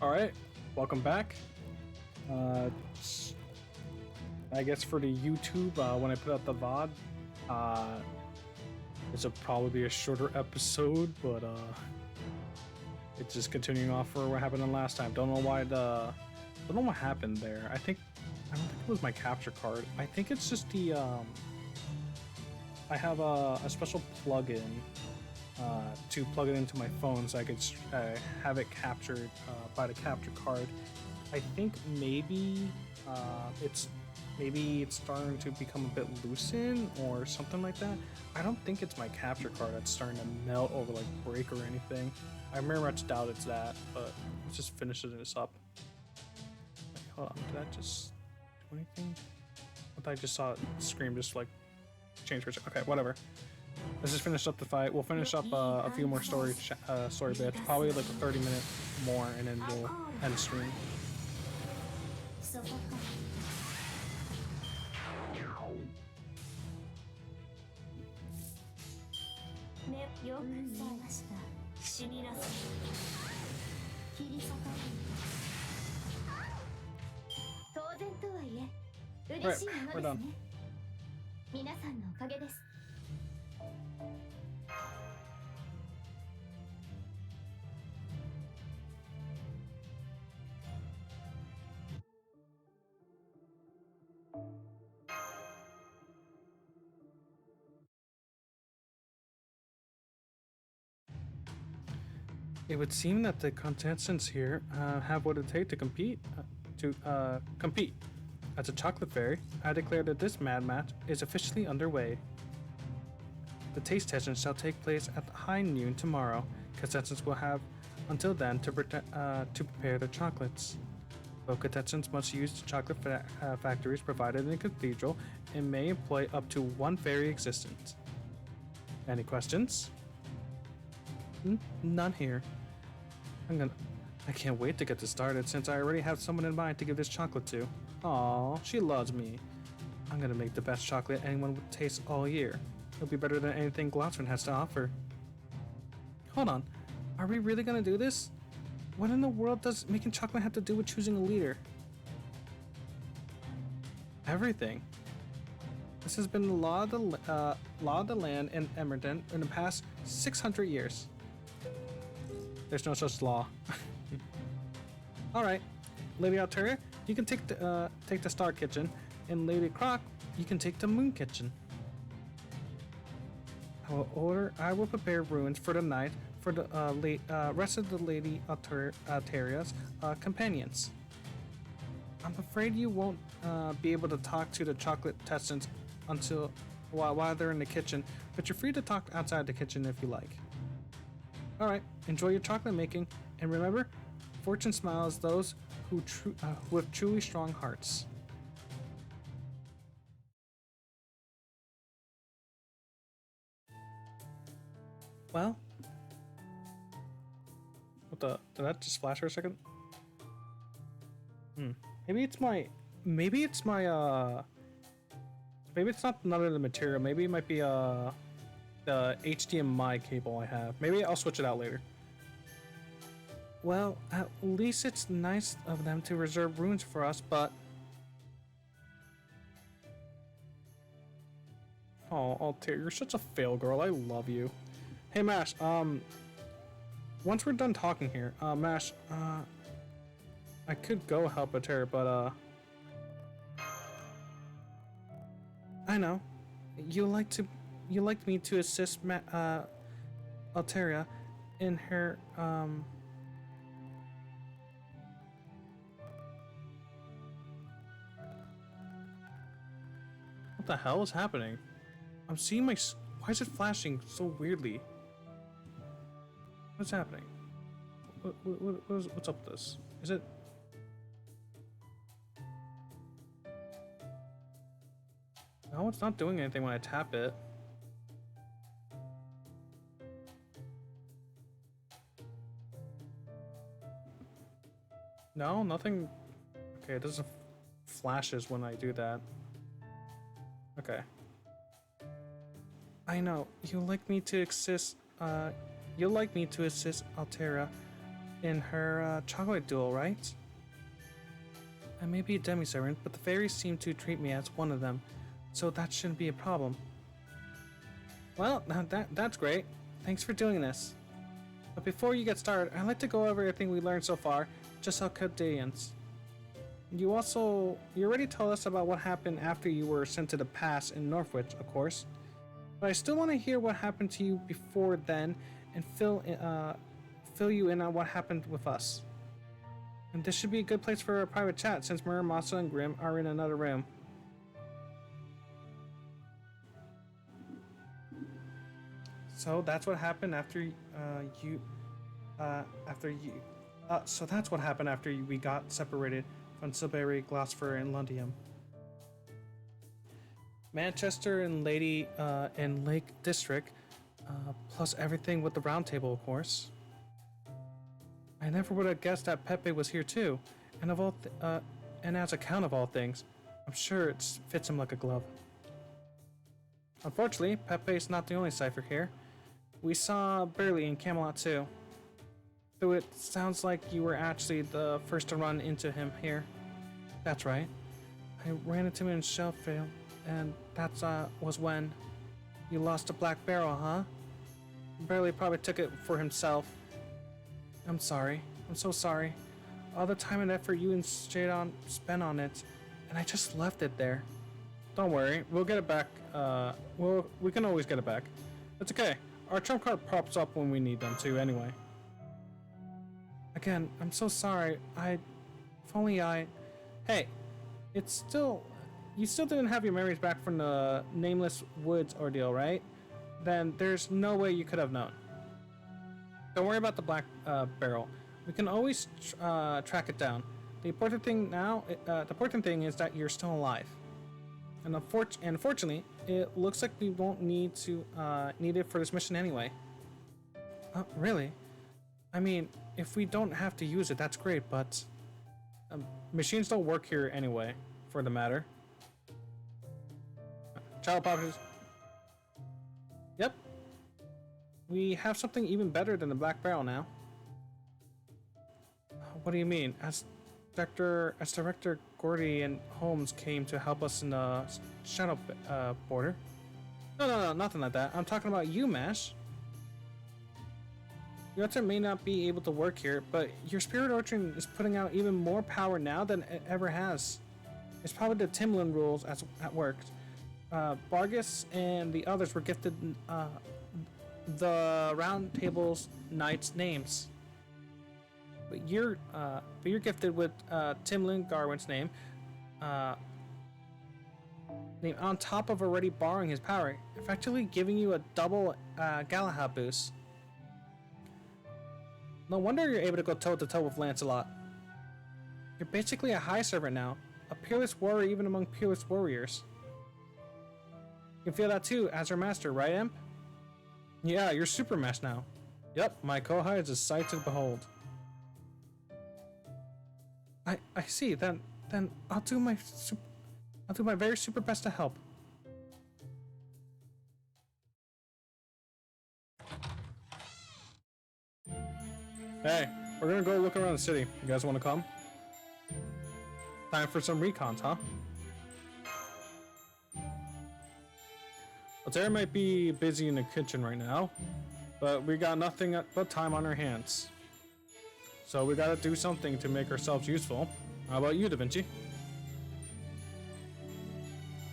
All right, welcome back. Uh, I guess for the YouTube, when I put out the VOD, this will probably be a shorter episode, but it's just continuing off for what happened the last time. Don't know what happened there. I don't think it was my capture card. I think it's just I have a special plugin to plug it into my phone so I could have it captured by the capture card. I think maybe it's starting to become a bit loosened or something like that. I don't think it's my capture card that's starting to melt or like break or anything. I very much doubt it's that, but let's just finish this up. Wait, hold on, did I just do anything? I thought I just saw the screen just like change for a second. Okay, whatever. Let's just finish up the fight. We'll finish up a few more story bits, probably like a 30-minute more, and then we'll end the stream. Alright, we're done. It would seem that the contestants here have what it takes to compete. Compete. As a chocolate fairy, I declare that this mad match is officially underway. The taste testing shall take place at high noon tomorrow. Contestants will have until then to prepare their chocolates. Both contestants must use the chocolate factories provided in the cathedral and may employ up to one fairy existence. Any questions? None here. I can't wait to get this started since I already have someone in mind to give this chocolate to. Aw, she loves me. I'm gonna make the best chocolate anyone would taste all year. It'll be better than anything Glossman has to offer. Hold on, are we really gonna do this? What in the world does making chocolate have to do with choosing a leader? Everything. This has been the law of the land in Emerton in the past 600 years. There's no such law. Alright, Lady Alteria, you can take the Star Kitchen, and Lady Croc, you can take the Moon Kitchen. I will prepare ruins for the night for the rest of the Lady Alteria's companions. I'm afraid you won't be able to talk to the chocolate testants while they're in the kitchen, but you're free to talk outside the kitchen if you like. Alright, enjoy your chocolate making, and remember, fortune smiles those who with truly strong hearts. Well, what the? Did that just flash for a second? Maybe it's not none of the material. Maybe it might be the HDMI cable I have. Maybe I'll switch it out later. Well, at least it's nice of them to reserve runes for us, but... Oh, Altair, you're such a fail girl. I love you. Hey, Mash, once we're done talking here, Mash, I could go help Altair, but, I know. You like me to assist Alteria in her, What the hell is happening? I'm seeing why is it flashing so weirdly? What's happening? What's up with this? Is it... No, it's not doing anything when I tap it. No, nothing... Okay, it doesn't flashes when I do that. Okay. I know, you'll like me to assist Altera in her chocolate duel, right? I may be a demi-servant, but the fairies seem to treat me as one of them, so that shouldn't be a problem. Well, that's great. Thanks for doing this. But before you get started, I'd like to go over everything we learned so far, just how Cadians. You already told us about what happened after you were sent to the pass in Northwich, of course. But I still want to hear what happened to you before then and fill you in on what happened with us. And this should be a good place for a private chat since Muramasa and Grimm are in another room. So that's what happened after So that's what happened after we got separated from Silbury, Gloucester, and Londinium. Manchester and Lady and Lake District, plus everything with the round table, of course. I never would have guessed that Pepe was here too, and and as a count of all things, I'm sure it fits him like a glove. Unfortunately, Pepe is not the only cipher here. We saw Burley in Camelot too. Though it sounds like you were actually the first to run into him here. That's right. I ran into him in Shellfield, and that was when you lost a black barrel, huh? Burley probably took it for himself. I'm sorry. I'm so sorry. All the time and effort you and Shadon spent on it, and I just left it there. Don't worry, we'll get it back. We can always get it back. It's okay. Our trump card pops up when we need them to, anyway. Again, I'm so sorry. If only I... Hey, you still didn't have your memories back from the Nameless Woods ordeal, right? Then there's no way you could have known. Don't worry about the black barrel. We can always track it down. The important thing is that you're still alive. And unfortunately, it looks like we won't need it for this mission anyway. Really? I mean, if we don't have to use it, that's great, but machines don't work here anyway, for the matter. Child poppers. Yep. We have something even better than the black barrel now. What do you mean? As Director Gordy and Holmes came to help us in the shadow border? No, nothing like that. I'm talking about you, Mash. Your altar may not be able to work here, but your spirit orchard is putting out even more power now than it ever has. It's probably the Timlin rules at work. Vargas and the others were gifted the Round Table's knights' names. But you're gifted with Timlin Garwin's name on top of already borrowing his power, effectively giving you a double Galahad boost. No wonder you're able to go toe-to-toe with Lancelot. You're basically a high servant now, a peerless warrior even among peerless warriors. You can feel that too, as our master, right, Imp? Yeah, you're super mash now. Yep, my Kohai is a sight to behold. I see. Then I'll do my very super best to help. Hey, we're gonna go look around the city. You guys want to come? Time for some recons, huh? Altair might be busy in the kitchen right now, but we got nothing but time on our hands. So we gotta do something to make ourselves useful. How about you, Da Vinci?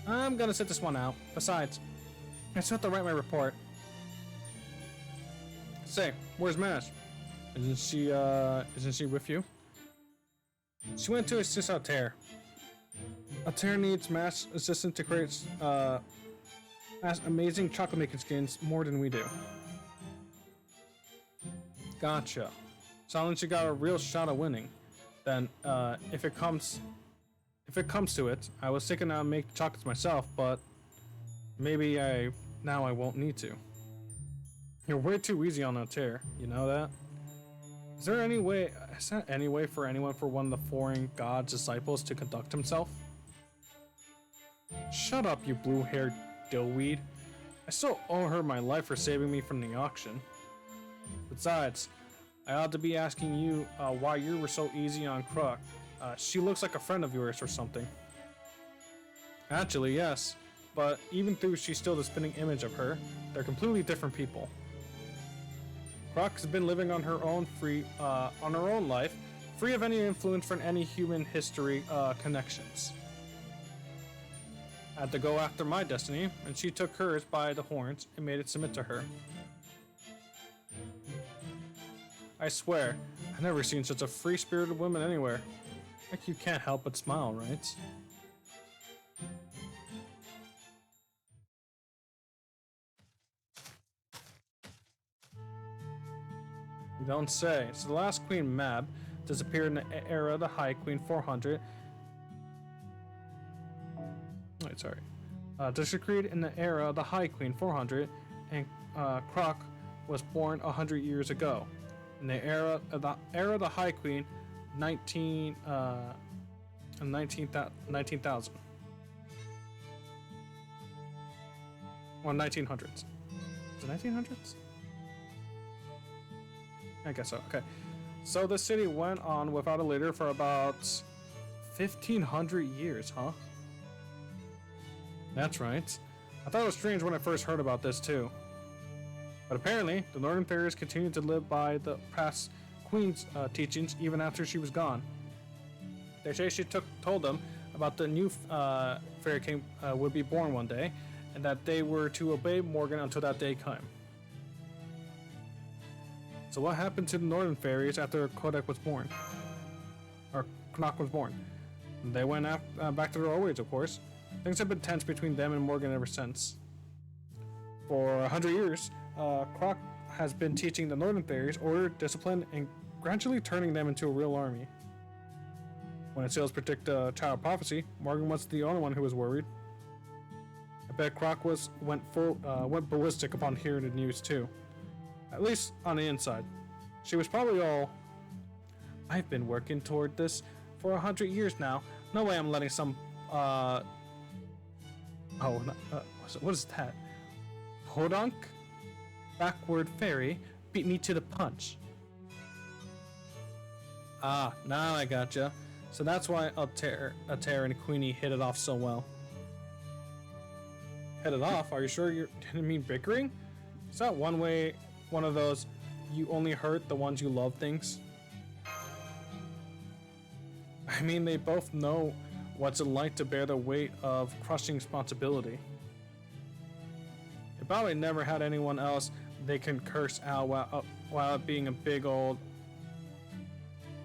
I'm gonna sit this one out. Besides, I still have to write my report. Say, where's Mash? Isn't she with you? She went to assist Altair. Altair needs Mash assistance to create amazing chocolate making skins more than we do. Gotcha. Sounds like you got a real shot of winning. Then, if it comes to it, I was thinking I'd make chocolates myself, but maybe now I won't need to. You're way too easy on Altair, you know that? Is there any way for anyone for one of the foreign god's disciples to conduct himself? Shut up, you blue-haired dillweed. I still owe her my life for saving me from the auction. Besides, I ought to be asking you why you were so easy on Croc. She looks like a friend of yours or something. Actually, yes. But even though she's still the spinning image of her, they're completely different people. Croc has been living on her own on her own life, free of any influence from any human history connections. I had to go after my destiny, and she took hers by the horns and made it submit to her. I swear, I've never seen such a free-spirited woman anywhere. Like you can't help but smile, right? You don't say. So the last Queen Mab disappeared in the era of the High Queen 400. Wait, sorry. Disappeared in the era of the High Queen 400, and Croc was born 100 years ago. In the era of the High Queen, 19,000. Or 1900s. Is it 1900s? I guess so. Okay. So the city went on without a leader for about 1,500 years, huh? That's right. I thought it was strange when I first heard about this too. But apparently, the Northern Fairies continued to live by the past Queen's teachings even after she was gone. They say she told them about the new Fairy King would be born one day, and that they were to obey Morgan until that day came. So what happened to the Northern Fairies after Kodak was born? Or Knock was born? They went back to their old ways, of course. Things have been tense between them and Morgan ever since. For 100 years, Croc has been teaching the Northern Fairies order, discipline, and gradually turning them into a real army. When its sales predict child prophecy, Morgan was the only one who was worried. I bet Croc went ballistic upon hearing the news too. At least on the inside. She was probably all, I've been working toward this for 100 years now. No way I'm letting some what is that? Podunk? Backward fairy beat me to the punch. Ah, now I gotcha. So that's why Altair and Queenie hit it off so well. Hit it off? Are you sure you didn't mean bickering? Is that one of those you only hurt the ones you love things? I mean, they both know what's it like to bear the weight of crushing responsibility. They probably never had anyone else they can curse out while being a big old...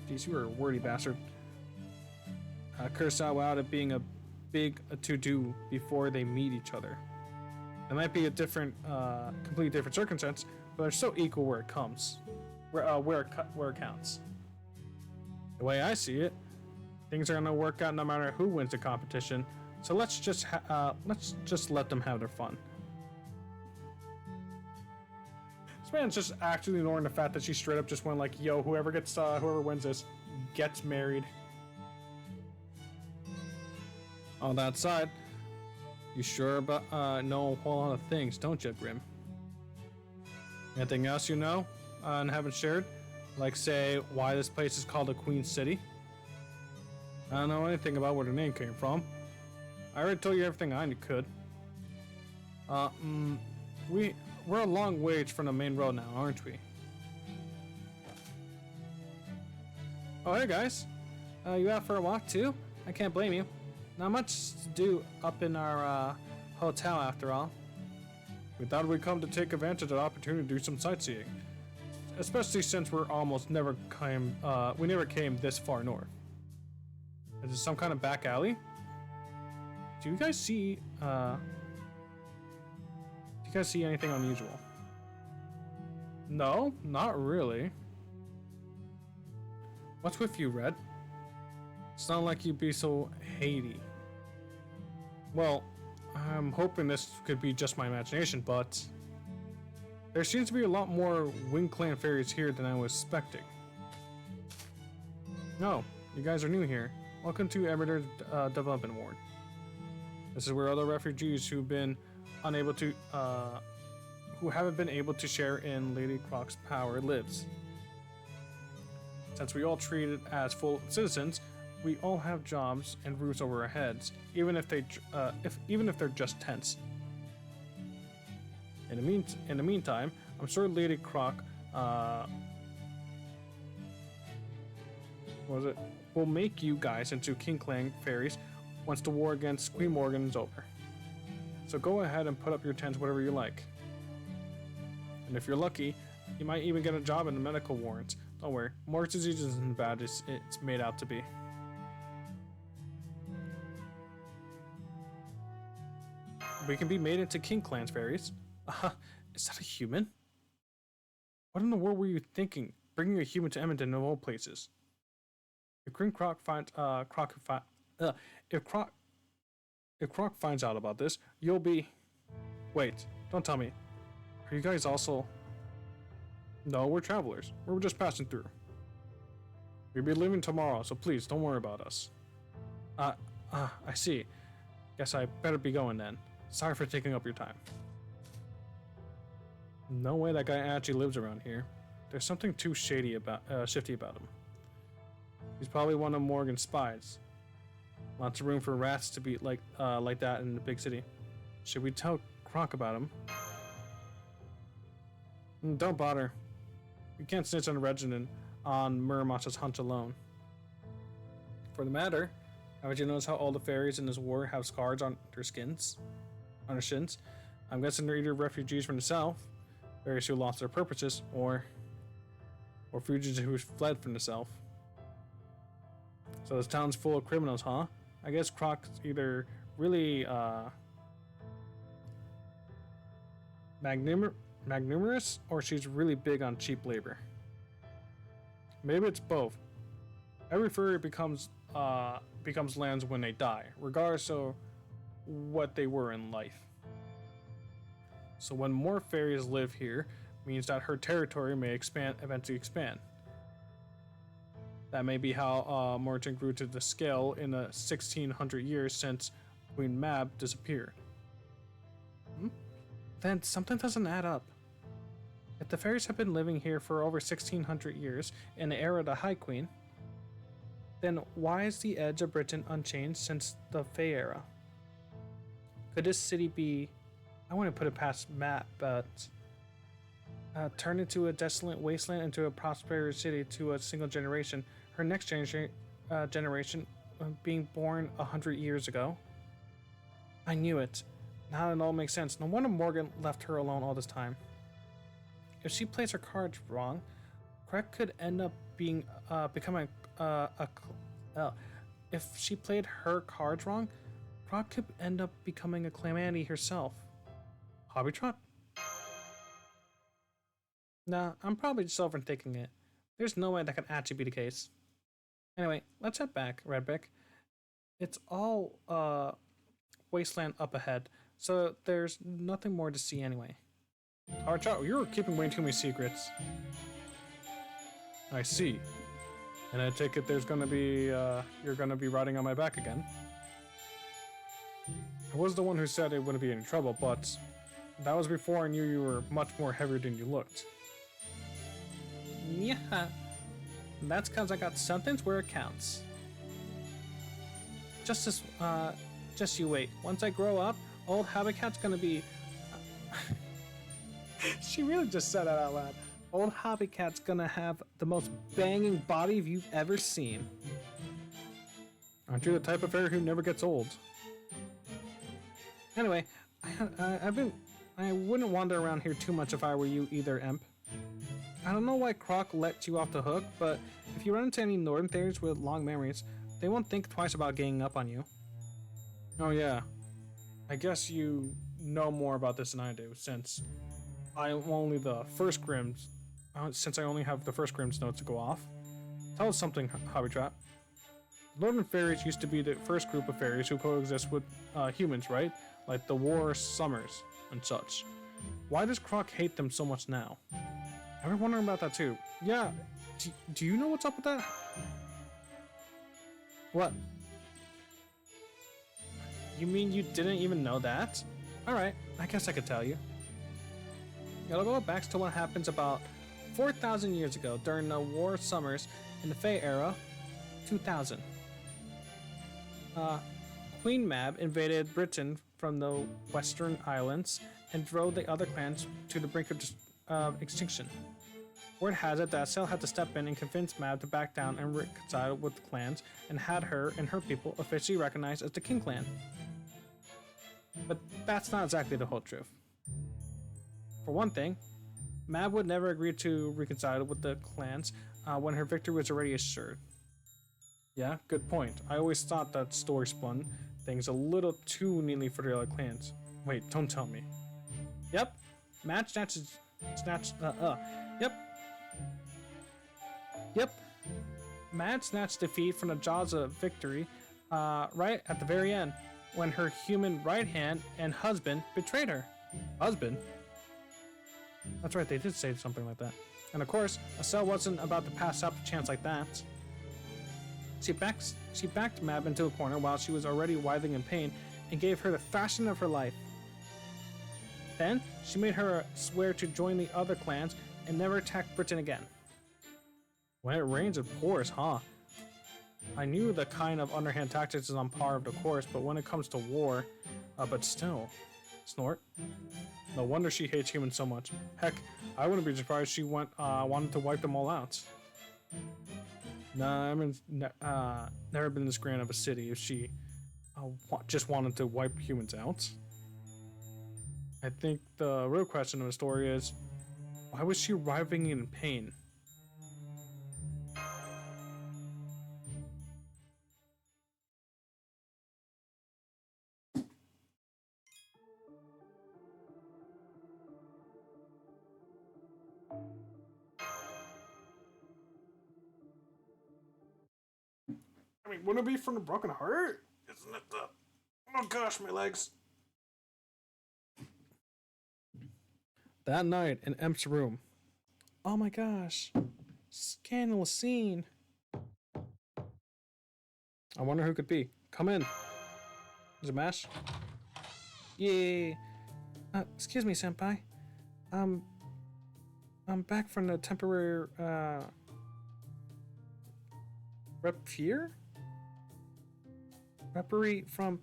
Jeez, you were a wordy bastard. Curse out while it being a big to-do before they meet each other. It might be a different, completely different circumstance, but they're so equal where it comes, where it counts. The way I see it, things are gonna work out no matter who wins the competition. So let's just let them have their fun. This man's just actually ignoring the fact that she straight up just went like, "Yo, whoever wins this gets married." On that side, you sure about know a whole lot of things, don't you, Grim? Anything else you know and haven't shared? Like, say, why this place is called the Queen City? I don't know anything about where the name came from. I already told you everything I could. We're a long ways from the main road now, aren't we? Oh, hey guys. You out for a walk too? I can't blame you. Not much to do up in our hotel after all. We thought we'd come to take advantage of the opportunity to do some sightseeing. Especially since we never came this far north. Is this some kind of back alley? Do you guys see anything unusual? No, not really. What's with you, Red? It's not like you'd be so haty. Well, I'm hoping this could be just my imagination, but there seems to be a lot more Wind Clan fairies here than I was expecting. No, you guys are new here. Welcome to Emerald's Development Ward. This is where other refugees who haven't been able to share in Lady Croc's power lives. Since we all treated as full citizens, we all have jobs and roofs over our heads, even if they're just tents. In the meantime, I'm sure Lady Croc, will make you guys into King Clan fairies once the war against Queen Morgan is over. So go ahead and put up your tents whatever you like. And if you're lucky, you might even get a job in the medical warrants. Don't worry, Morgan's disease isn't as bad as it's made out to be. We can be made into King Clan's fairies. Is that a human? What in the world were you thinking, bringing a human to Edmonton of all places? If Queen Croc finds if Croc finds out about this, you'll be. Wait, don't tell me. Are you guys also? No, we're travelers. We're just passing through. We'll be leaving tomorrow, so please don't worry about us. I see. Guess I better be going then. Sorry for taking up your time. No way that guy actually lives around here. There's something too shifty about him. He's probably one of Morgan's spies. Lots of room for rats to be like that in the big city. Should we tell Croc about him? Don't bother. We can't snitch on a resident on Muramata's hunt alone. For the matter, haven't you noticed how all the fairies in this war have scars on their skins? On their shins? I'm guessing they're either refugees from the south, fairies who lost their purposes, or fugitives who fled from the south. So this town's full of criminals, huh? I guess Croc's either really magnanimous, or she's really big on cheap labor. Maybe it's both. Every fairy becomes lands when they die, regardless of what they were in life. So when more fairies live here, means that her territory may eventually expand. That may be how Morton grew to the scale in the 1600 years since Queen Mab disappeared. Then something doesn't add up. If the fairies have been living here for over 1600 years in the era of the High Queen, then why is the edge of Britain unchanged since the Fey era? Could this city be, I wouldn't put it past Matt, but turned into a desolate wasteland into a prosperous city to a single generation, her next generation being born 100 years ago? I knew it. Now it all makes sense. No wonder Morgan left her alone all this time. If she plays her cards wrong, Craig could end up becoming if she played her cards wrong, Croc could end up becoming a calamity herself. Hobbytrot? Nah, I'm probably just overthinking it. There's no way that could actually be the case. Anyway, let's head back, Redbrick. It's all wasteland up ahead, so there's nothing more to see anyway. Hobbytrot, you're keeping way too many secrets. I see. And I take it there's gonna be, you're gonna be riding on my back again. I was the one who said it wouldn't be any trouble, but that was before I knew you were much more heavier than you looked. Yeah, that's cause I got something where it counts. Just you wait. Once I grow up, old Habitat's gonna be... She really just said that out loud. Old Hobbycat's gonna have the most banging body you've ever seen. Aren't you the type of fairy who never gets old? Anyway, I wouldn't wander around here too much if I were you either, Emp. I don't know why Croc let you off the hook, but if you run into any northern fairies with long memories, they won't think twice about ganging up on you. Oh yeah, I guess you know more about this than I do, since I'm only the first Grimm's. Since I only have the first Grimm's notes to go off. Tell us something, Hobbytrot. Northern fairies used to be the first group of fairies who coexist with humans, right? Like the War Summers and such. Why does Croc hate them so much now? I've been wondering about that too. Yeah, do you know what's up with that? What? You mean you didn't even know that? Alright, I guess I could tell you. It'll go back to what happens about 4,000 years ago during the War Summers In the Fey era, 2000. Queen Mab invaded Britain from the Western Islands and drove the other clans to the brink of extinction. Word has it that Sel had to step in and convince Mab to back down and reconcile with the clans, and had her and her people officially recognized as the King Clan. But that's not exactly the whole truth. For one thing, Mab would never agree to reconcile with the clans when her victory was already assured. Yeah, good point. I always thought that story spun things a little too neatly for the other clans. Wait, don't tell me. Yep, Mad snatched defeat from the jaws of victory right at the very end, when her human right hand and husband betrayed her. Husband? That's right, they did say something like that. And of course, Estelle wasn't about to pass up a chance like that. She backed Mab into a corner while she was already writhing in pain and gave her the thrashing of her life. Then, she made her swear to join the other clans and never attack Britain again. When it rains, it pours, huh? I knew the kind of underhand tactics is on par of the course, but when it comes to war, but still. Snort. No wonder she hates humans so much. Heck, I wouldn't be surprised she wanted to wipe them all out. Nah, I mean, never been this grand of a city if she just wanted to wipe humans out. I think the real question of the story is, why was she writhing in pain? I mean, wouldn't it be from a broken heart? Isn't it the... Oh gosh, my legs. That night in Emp's room. Oh my gosh. Scandalous scene. I wonder who could be. Come in. Is it Mash? Yay. Excuse me, senpai. I'm back from the temporary, referee from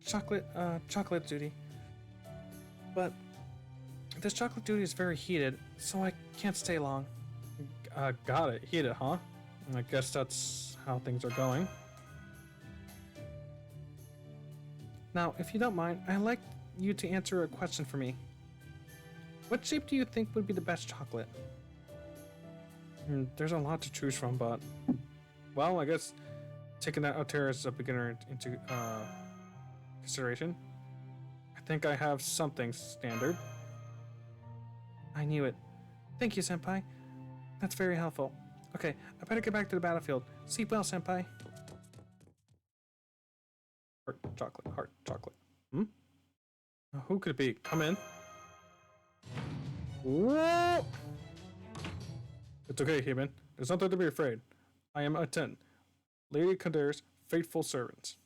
chocolate duty. But this chocolate duty is very heated, so I can't stay long. Got it. Heated, huh? I guess that's how things are going. Now, if you don't mind, I'd like you to answer a question for me. What shape do you think would be the best chocolate? There's a lot to choose from, but... Well, I guess taking that Altera as a beginner into consideration, I think I have something standard. I knew it. Thank you, senpai. That's very helpful. Okay, I better get back to the battlefield. Sleep well, senpai. Heart chocolate. Who could it be? Come in. Whoa! It's okay, human. There's nothing to be afraid. I am Aten, Lady Kader's faithful servant.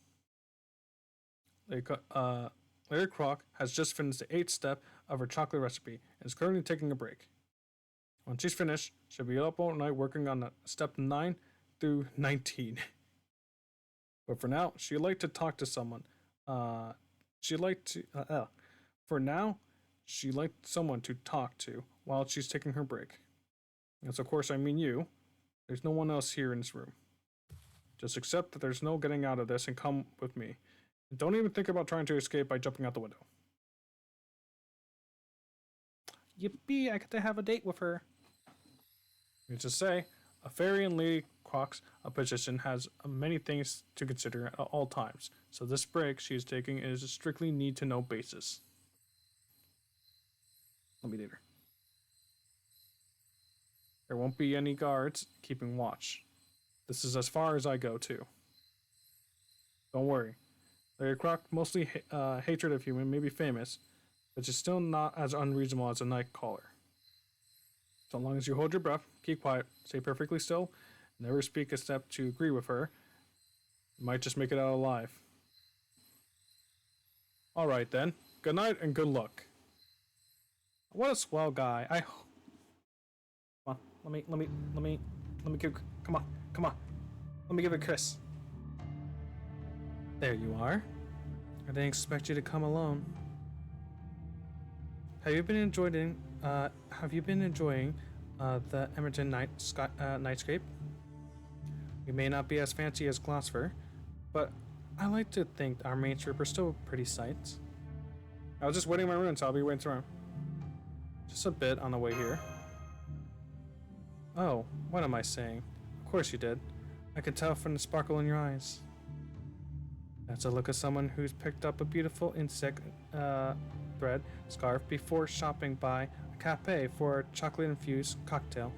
Lady Croc has just finished the 8th step of her chocolate recipe and is currently taking a break. When she's finished, she'll be up all night working on step 9 through 19. But for now, she'd like to talk to someone. For now, she'd like someone to talk to while she's taking her break. Yes, of course, I mean you. There's no one else here in this room. Just accept that there's no getting out of this and come with me. And don't even think about trying to escape by jumping out the window. Yippee, I get to have a date with her. Needless to say, a fairy in Lady Croc's position has many things to consider at all times, so this break she is taking is a strictly need-to-know basis. Let me date her. There won't be any guards keeping watch. This is as far as I go, too. Don't worry. Lady Croc, mostly hatred of human, may be famous, but she's still not as unreasonable as a night caller. So long as you hold your breath, keep quiet, stay perfectly still, never speak a step to agree with her, you might just make it out alive. Alright then, good night and good luck. What a swell guy. Come on, let me, come Come on. Let me give it a kiss. There you are. I didn't expect you to come alone. Have you been enjoying the Emerton nightscape? We may not be as fancy as Gloucester, but I like to think our main strip are still a pretty sight. I was just waiting in my room, so I'll be waiting around. Just a bit on the way here. Oh, what am I saying? Of course you did. I could tell from the sparkle in your eyes. That's a look of someone who's picked up a beautiful insect thread scarf before shopping by a cafe for a chocolate-infused cocktail.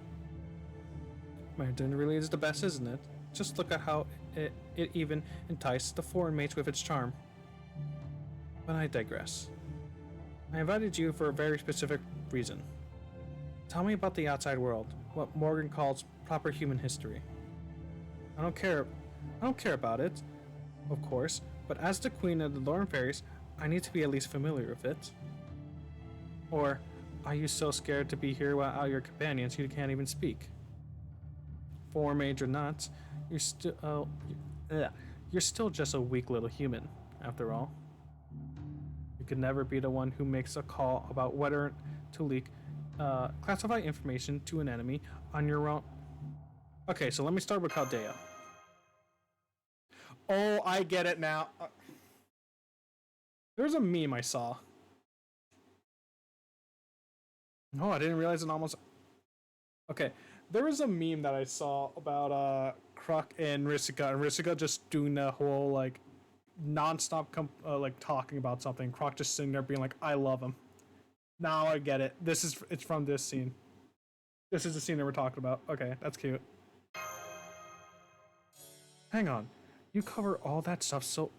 Mandarin really is the best, isn't it? Just look at how it even enticed the foreign mates with its charm. But I digress. I invited you for a very specific reason. Tell me about the outside world, what Morgan calls proper human history. I don't care about it, of course, but as the queen of the Lauren Fairies, I need to be at least familiar with it. Or are you so scared to be here without your companions you can't even speak? For major knots, you're still just a weak little human, after all. You could never be the one who makes a call about whether to leak classified information to an enemy on your own. Okay, so let me start with Chaldea. Oh, I get it now. There's a meme I saw. No, I didn't realize it almost. Okay, there was a meme that I saw about Kruk and Risica just doing the whole like non-stop like talking about something. Kruk just sitting there being like, "I love him." Now I get it. It's from this scene. This is the scene that we're talking about. Okay, that's cute. Hang on, you cover all that stuff so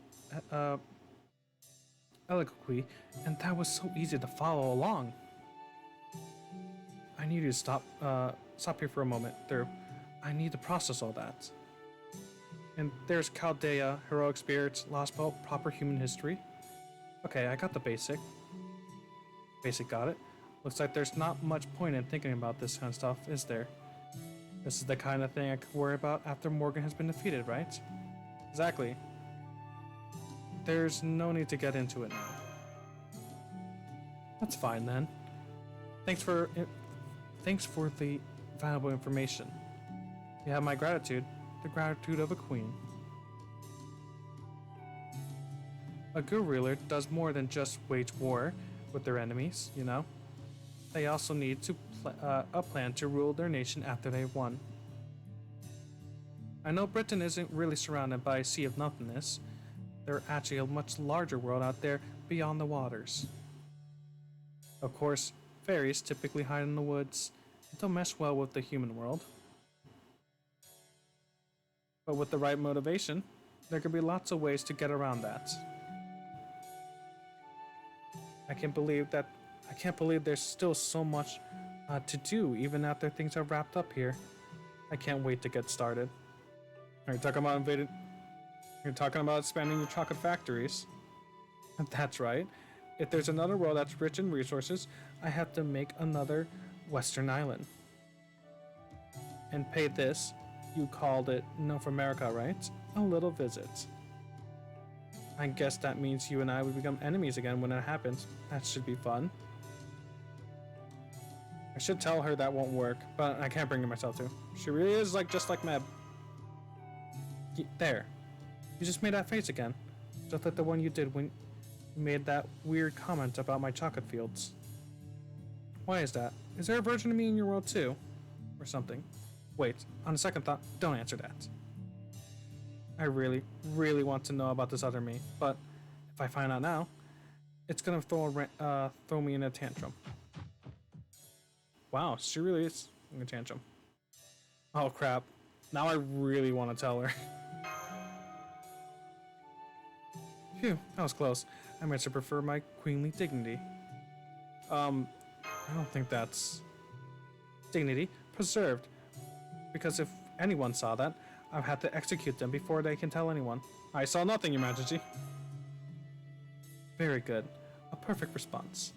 eloquently, and that was so easy to follow along. I need you to stop here for a moment, Through. I need to process all that. And there's Chaldea, heroic spirits, Lostbelt, proper human history. Okay, I got the basic. Basic got it. Looks like there's not much point in thinking about this kind of stuff, is there? This is the kind of thing I could worry about after Morgan has been defeated, right? Exactly. There's no need to get into it now. That's fine then. Thanks for the valuable information. You have my gratitude, the gratitude of a queen. A good ruler does more than just wage war with their enemies, you know? They also need to a plan to rule their nation after they've won. I know Britain isn't really surrounded by a sea of nothingness. There's actually a much larger world out there beyond the waters. Of course, fairies typically hide in the woods and don't mesh well with the human world. But with the right motivation, there could be lots of ways to get around that. I can't believe there's still so much to do even after things are wrapped up here. I can't wait to get started. Are you talking about invading? You're talking about expanding your chocolate factories. That's right. If there's another world that's rich in resources, I have to make another Western island. And pay this, you called it North America, right? A little visit. I guess that means you and I would become enemies again when it happens. That should be fun. I should tell her that won't work, but I can't bring myself to. She really is just like Meb. There. You just made that face again. Just like the one you did when you made that weird comment about my chocolate fields. Why is that? Is there a version of me in your world too? Or something? Wait, on a second thought, don't answer that. I really, really want to know about this other me, but if I find out now, it's gonna throw me in a tantrum. Wow, she really is in a tantrum. Oh crap, now I really want to tell her. Phew, that was close. I might should prefer my queenly dignity. I don't think that's dignity preserved, because if anyone saw that, I've had to execute them before they can tell anyone. I saw nothing, Your Majesty. Very good. A perfect response.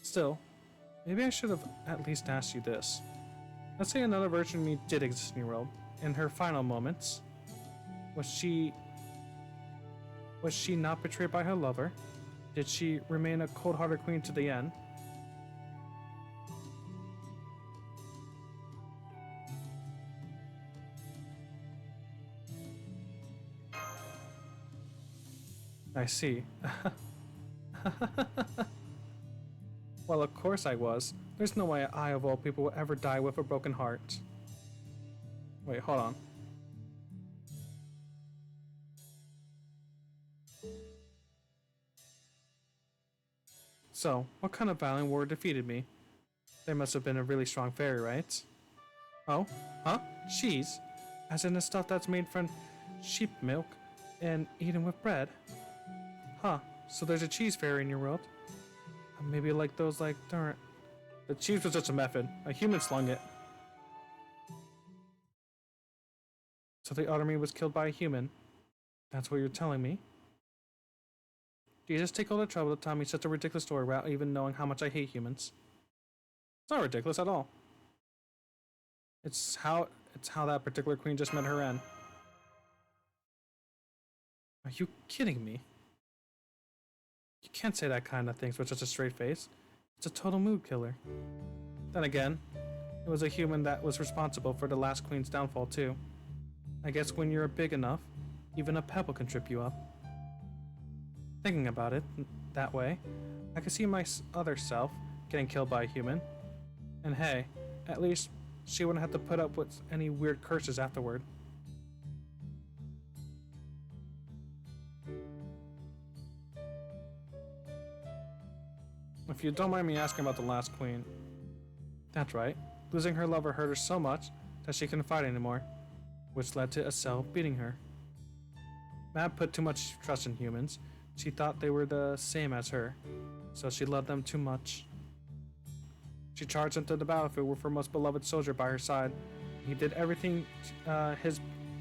Still, maybe I should have at least asked you this. Let's say another version of me did exist in your world, in her final moments? Was she not betrayed by her lover? Did she remain a cold-hearted queen to the end? I see. Well, of course I was. There's no way I, of all people, will ever die with a broken heart. Wait, hold on. So, what kind of valiant warrior defeated me? They must have been a really strong fairy, right? Oh? Huh? Cheese? As in the stuff that's made from sheep milk and eaten with bread? Huh, so there's a cheese fairy in your world? Maybe like those, like, darn. The cheese was just a method. A human slung it. So the other me was killed by a human? That's what you're telling me? Do you just take all the trouble to tell me such a ridiculous story without even knowing how much I hate humans? It's not ridiculous at all. It's how that particular queen just met her end. Are you kidding me? You can't say that kind of things with such a straight face. It's a total mood killer. Then again, it was a human that was responsible for the last queen's downfall too. I guess when you're big enough, even a pebble can trip you up. Thinking about it that way, I could see my other self getting killed by a human. And hey, at least she wouldn't have to put up with any weird curses afterward. If you don't mind me asking about the last queen. That's right, losing her lover hurt her so much that she couldn't fight anymore, which led to Estelle beating her. Mab put too much trust in humans. She thought they were the same as her, so she loved them too much. She charged into the battlefield with her most beloved soldier by her side. He did everything,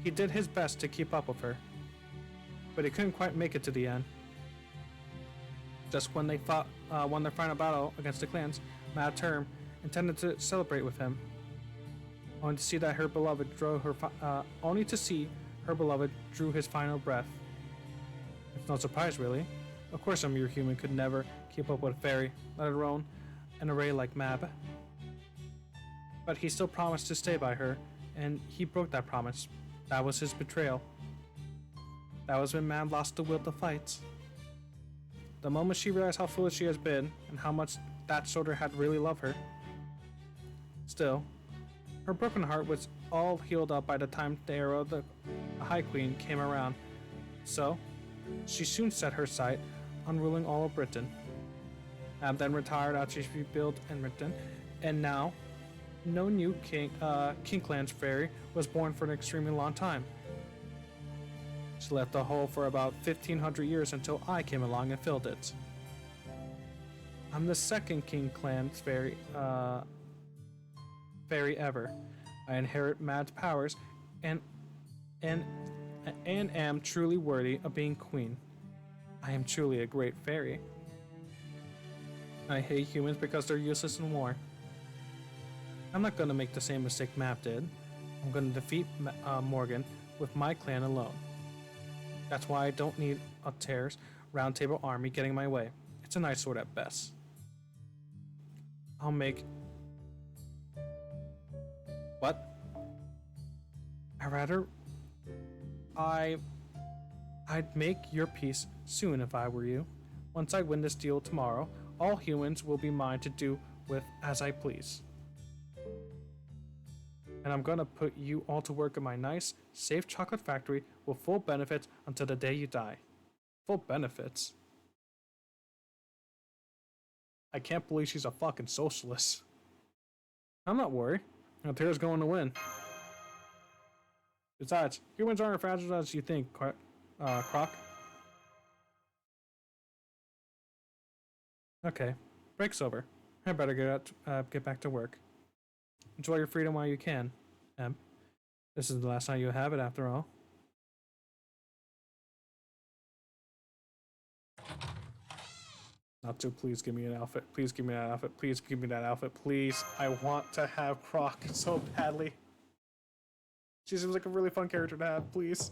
he did his best to keep up with her, but he couldn't quite make it to the end. Just when they won their final battle against the clans, Mad Term intended to celebrate with him, only to see her beloved drew his final breath. It's no surprise, really. Of course, a mere human could never keep up with a fairy, let alone an array like Mab. But he still promised to stay by her, and he broke that promise. That was his betrayal. That was when Mab lost the will to fight. The moment she realized how foolish she has been, and how much that soldier had really loved her. Still, her broken heart was all healed up by the time the era of the High Queen came around, so she soon set her sight on ruling all of Britain. Mab then retired after she rebuilt in Britain, and now no new Kinglands fairy was born for an extremely long time. She left the hole for about 1500 years until I came along and filled it. I'm the second Kinglands fairy ever. I inherit Mad's powers and am truly worthy of being queen. I am truly a great fairy. I hate humans because they're useless in war. I'm not going to make the same mistake Mab did. I'm going to defeat Morgan with my clan alone. That's why I don't need Altair's round table army getting in my way. It's an eyesore at best. I'll make... What? I'd make your peace soon if I were you. Once I win this deal tomorrow, all humans will be mine to do with as I please. And I'm gonna put you all to work in my nice, safe chocolate factory with full benefits until the day you die. Full benefits? I can't believe she's a fucking socialist. I'm not worried. Altair's going to win. Besides, humans aren't as fragile as you think, Croc. Okay, break's over. I better get back to work. Enjoy your freedom while you can, Em. This is the last night you'll have it, after all. Not to please give me an outfit. Please give me that outfit. Please give me that outfit. Please. I want to have Croc so badly. She seems like a really fun character to have, please.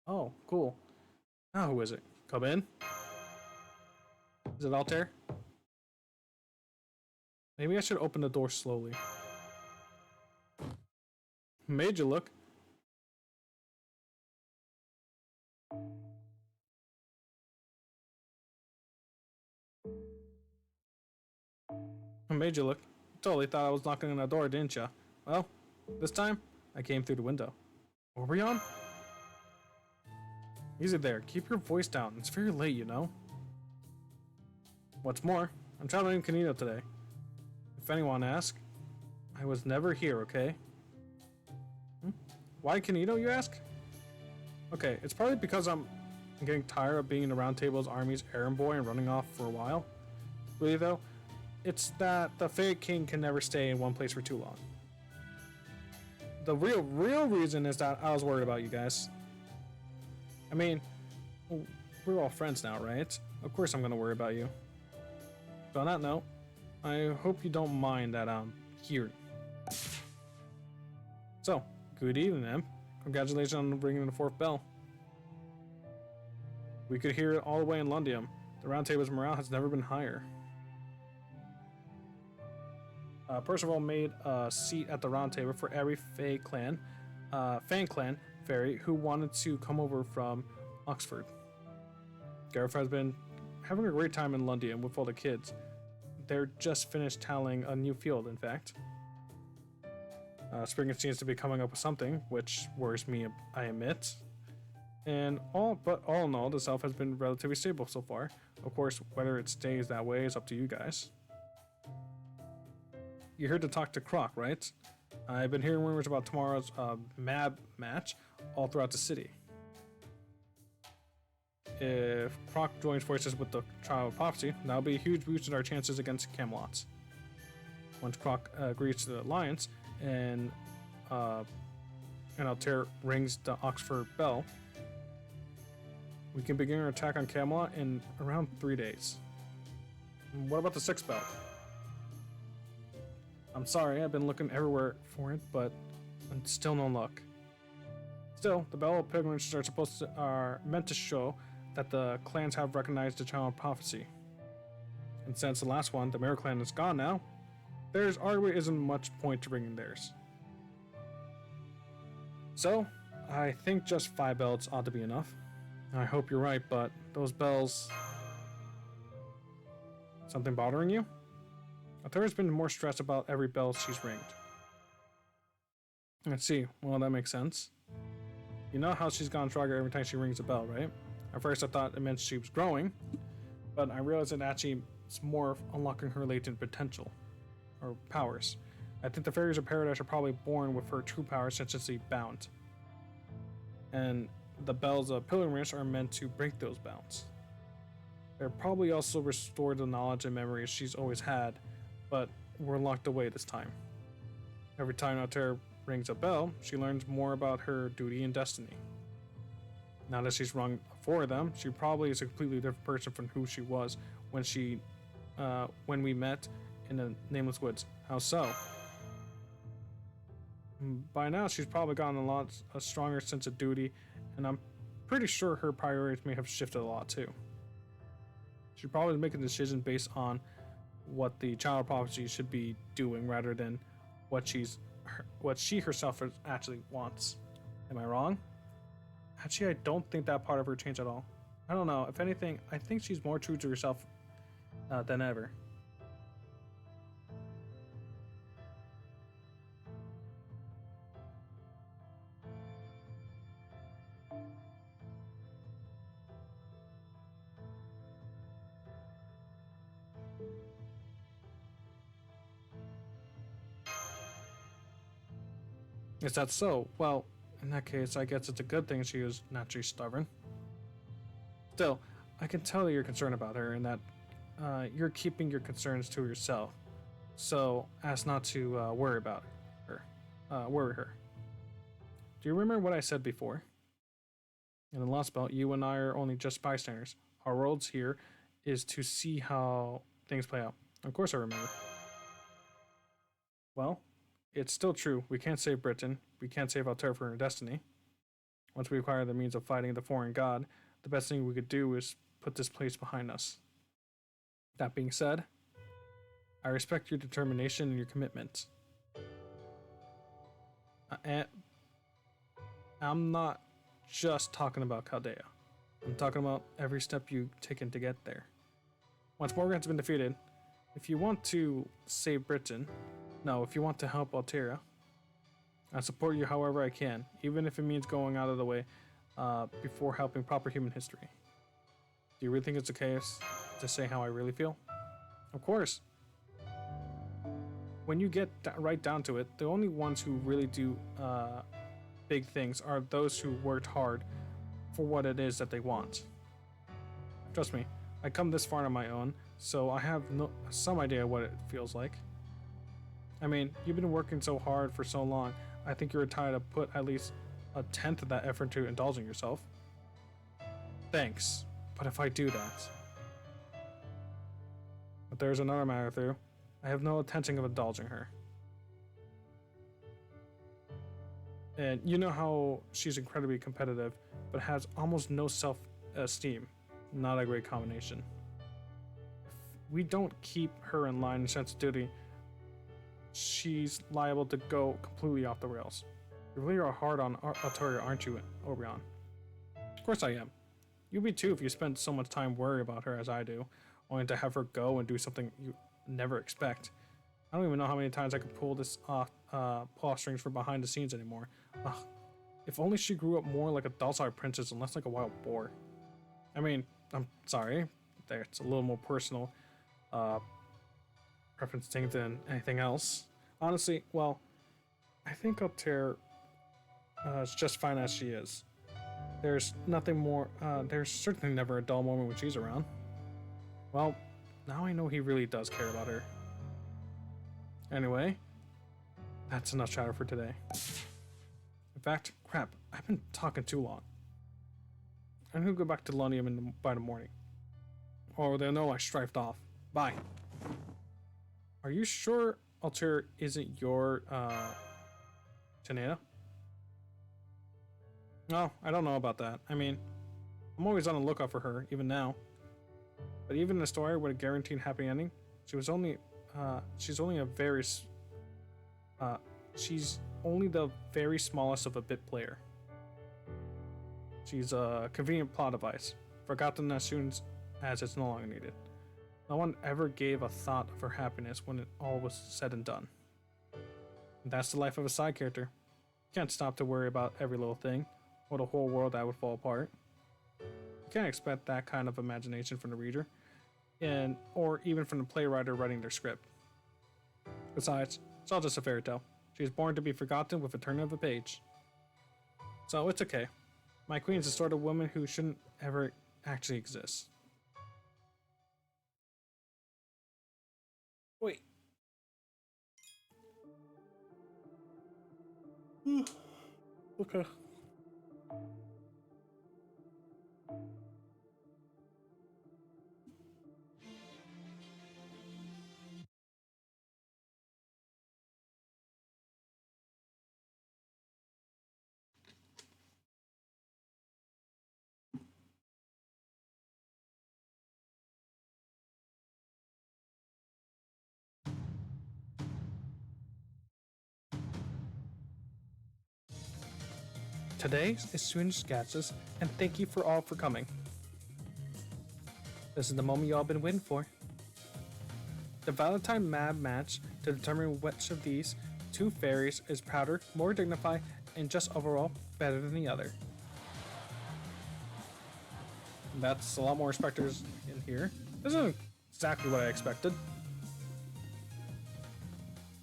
Oh, cool. Now who is it? Come in. Is it Altair? Maybe I should open the door slowly. Made you look. I made you look. Totally thought I was knocking on the door, didn't ya? Well, this time, I came through the window. What were we on? Easy there. Keep your voice down. It's very late, you know. What's more, I'm traveling in Canito today. If anyone asks, I was never here, okay? Why Canito, you ask? Okay, it's probably because I'm getting tired of being in the Round Table's army's errand boy and running off for a while. Really though, it's that the Fairy King can never stay in one place for too long. The real reason is that I was worried about you guys. I mean, we're all friends now, right? Of course I'm gonna worry about you. So on that note, I hope you don't mind that I'm here. So, good evening, Em. Congratulations on ringing the 4th bell. We could hear it all the way in Lundium. The Round Table's morale has never been higher. Percival made a seat at the Round Table for every Fan clan fairy who wanted to come over from Oxford. Gareth has been having a great time in Lundium with all the kids. They're just finished tallying a new field, in fact. Spring seems to be coming up with something, which worries me, I admit. And all in all, the South has been relatively stable so far. Of course, whether it stays that way is up to you guys. You're here to talk to Croc, right? I've been hearing rumors about tomorrow's Mab match all throughout the city. If Croc joins forces with the Child of Prophecy, that'll be a huge boost in our chances against Camelot. Once Croc agrees to the alliance and Altair rings the Oxford bell, we can begin our attack on Camelot in around 3 days. And what about the 6th bell? I'm sorry, I've been looking everywhere for it, but still no luck. Still, the Bell of Pilgrimages are meant to show that the clans have recognized the Child of Prophecy. And since the last one, the Mirror Clan, is gone now, there's arguably isn't much point to bringing theirs. So, I think just 5 bells ought to be enough. I hope you're right, but those bells... Something bothering you? Altair's been more stressed about every bell she's ringed. Let's see, well that makes sense. You know how she's gone stronger every time she rings a bell, right? At first I thought it meant she was growing, but I realized it actually is more of unlocking her latent potential, or powers. I think the fairies of paradise are probably born with her true powers such as the bound. And the bells of pilgrimage are meant to break those bounds. They're probably also restore the knowledge and memories she's always had, but were locked away this time. Every time Altair rings a bell, she learns more about her duty and destiny. Now that she's rung 4 of them, she probably is a completely different person from who she was when we met in the Nameless Woods. How so? By now, she's probably gotten a stronger sense of duty, and I'm pretty sure her priorities may have shifted a lot too. She's probably making decisions based on what the Child of Prophecy should be doing rather than what she herself actually wants. Am I wrong? Actually, I don't think that part of her changed at all. I don't know. If anything, I think she's more true to herself than ever. Is that so? Well, in that case, I guess it's a good thing she was naturally stubborn. Still, I can tell that you're concerned about her and that you're keeping your concerns to yourself, so as not to worry her. Do you remember what I said before? In the Lostbelt, you and I are only just bystanders. Our roles here is to see how things play out. Of course I remember. Well, It's still true. We can't save Britain. We can't save Altair from her destiny. Once we acquire the means of fighting the foreign god, the best thing we could do is put this place behind us. That being said, I respect your determination and your commitment. And I'm not just talking about Chaldea. I'm talking about every step you've taken to get there. Once Morgan's been defeated, if you want to save Britain, no, if you want to help Altair, I support you however I can, even if it means going out of the way before helping proper human history. Do you really think it's okay to say how I really feel? Of course. When you get right down to it, the only ones who really do big things are those who worked hard for what it is that they want. Trust me, I come this far on my own, so I have some idea what it feels like. I mean, you've been working so hard for so long, I think you're entitled to put at least a tenth of that effort into indulging yourself. Thanks, but if I do that... But there's another matter through. I have no intention of indulging her. And you know how she's incredibly competitive, but has almost no self-esteem. Not a great combination. If we don't keep her in line and sense of duty, she's liable to go completely off the rails. You really are hard on Altair, aren't you, Oberon? Of course I am. You'd be too if you spent so much time worrying about her as I do, only to have her go and do something you never expect. I don't even know how many times I could pull this off, paw strings from behind the scenes anymore. Ugh. If only she grew up more like a docile princess and less like a wild boar. I mean, I'm sorry, it's a little more personal preference thing than anything else. Honestly, well, I think Altair is just fine as she is. There's nothing more, there's certainly never a dull moment when she's around. Well, now I know he really does care about her. Anyway, that's enough chatter for today. In fact, crap, I've been talking too long. I'm gonna go back to Lunium by the morning. Or they'll know I strifed off. Bye. Are you sure Altair isn't your, Tanea? No, I don't know about that. I mean, I'm always on the lookout for her, even now. But even in a story with a guaranteed happy ending, she's only the very smallest of a bit player. She's a convenient plot device, forgotten as soon as it's no longer needed. No one ever gave a thought of her happiness when it all was said and done. And that's the life of a side character. You can't stop to worry about every little thing, or the whole world that would fall apart. You can't expect that kind of imagination from the reader, or even from the playwright writing their script. Besides, it's all just a fairy tale. She is born to be forgotten with a turn of a page. So it's okay. My queen is the sort of woman who shouldn't ever actually exist. Wait. Okay. Today is Swedish Gases, and thank you for coming. This is the moment you all been waiting for. The Valentine Mad Match to determine which of these two fairies is prouder, more dignified, and just overall better than the other. That's a lot more specters in here. This isn't exactly what I expected.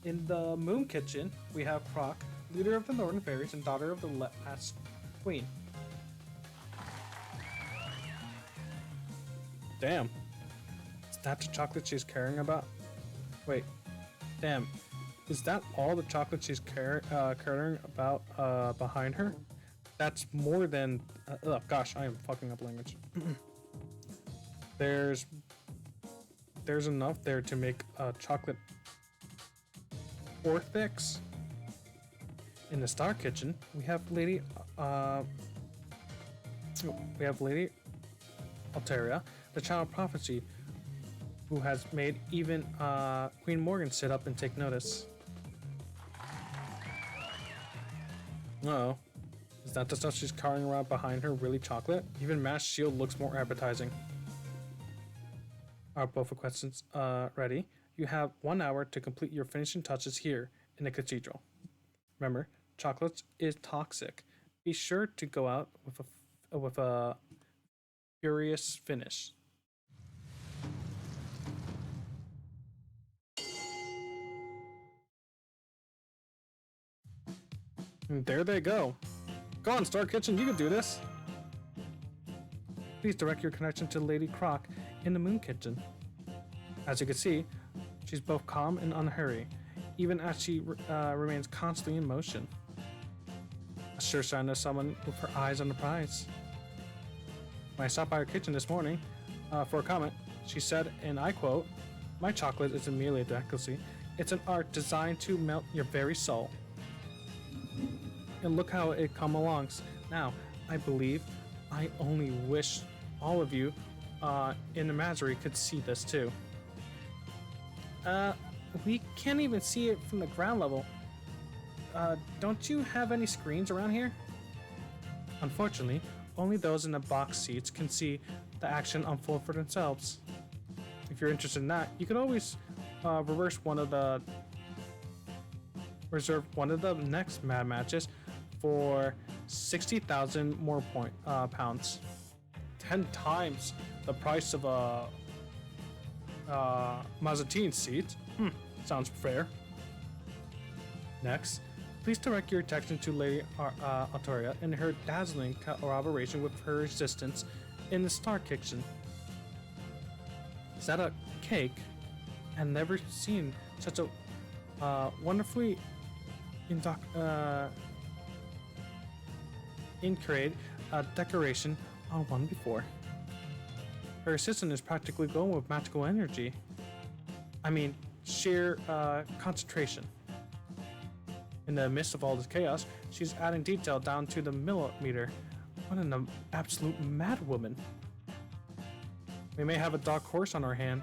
In the Moon Kitchen, we have Croc, leader of the Northern Fairies and daughter of the last queen. Damn. Is that the chocolate she's caring about? Wait. Damn. Is that all the chocolate she's caring about behind her? That's more than... oh gosh, I am fucking up language. There's enough there to make a chocolate orthix. In the Star Kitchen, we have Lady Alteria, the Child of Prophecy, who has made even Queen Morgan sit up and take notice. Uh-oh. Is that the stuff she's carrying around behind her really chocolate? Even Mash Shield looks more appetizing. Are both questions ready? You have 1 hour to complete your finishing touches here in the cathedral. Remember, chocolate is toxic. Be sure to go out with a furious finish. And there they go. Go on, Star Kitchen, you can do this. Please direct your connection to Lady Croc in the Moon Kitchen. As you can see, she's both calm and unhurried, even as she remains constantly in motion. A sure sign of someone with her eyes on the prize. When I stopped by her kitchen this morning for a comment, she said, and I quote, "My chocolate isn't merely a delicacy, it's an art designed to melt your very soul." And look how it come along. Now, I believe, I only wish all of you in the Mastery could see this too. We can't even see it from the ground level. Don't you have any screens around here? Unfortunately, only those in the box seats can see the action unfold for themselves. If you're interested in that, you could always reserve one of the next Mad Matches for 60,000 more pounds. 10 times the price of a Mazatine seat. Sounds fair. Next, please direct your attention to Lady Alteria and her dazzling corroboration with her existence in the Star Kitchen. Is that a cake? I've never seen such a wonderfully intricate decoration on one before. Her assistant is practically glowing with magical energy. I mean, sheer concentration. In the midst of all this chaos, she's adding detail down to the millimeter. What an absolute madwoman. We may have a dark horse on our hand.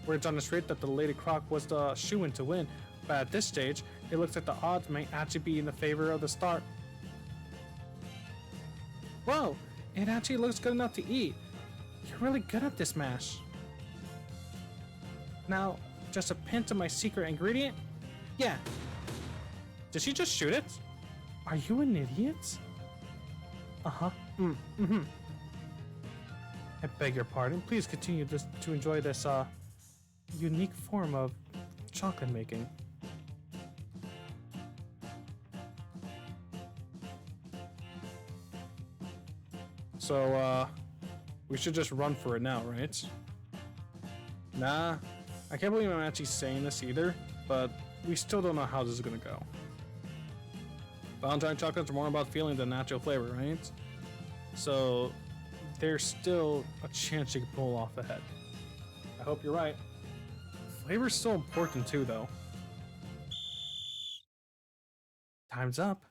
Words on the street that the Lady Croc was the shoo-in to win, but at this stage, it looks like the odds may actually be in the favor of the Star. Whoa! It actually looks good enough to eat. You're really good at this mash. Now, just a pinch of my secret ingredient? Yeah. Did she just shoot it? Are you an idiot? Uh-huh. I beg your pardon. Please continue to enjoy this unique form of chocolate making. So, we should just run for it now, right? Nah, I can't believe I'm actually saying this either, but we still don't know how this is gonna go. Valentine chocolates are more about feeling than natural flavor, right? So, there's still a chance you can pull off ahead. I hope you're right. Flavor's still important too, though. Time's up.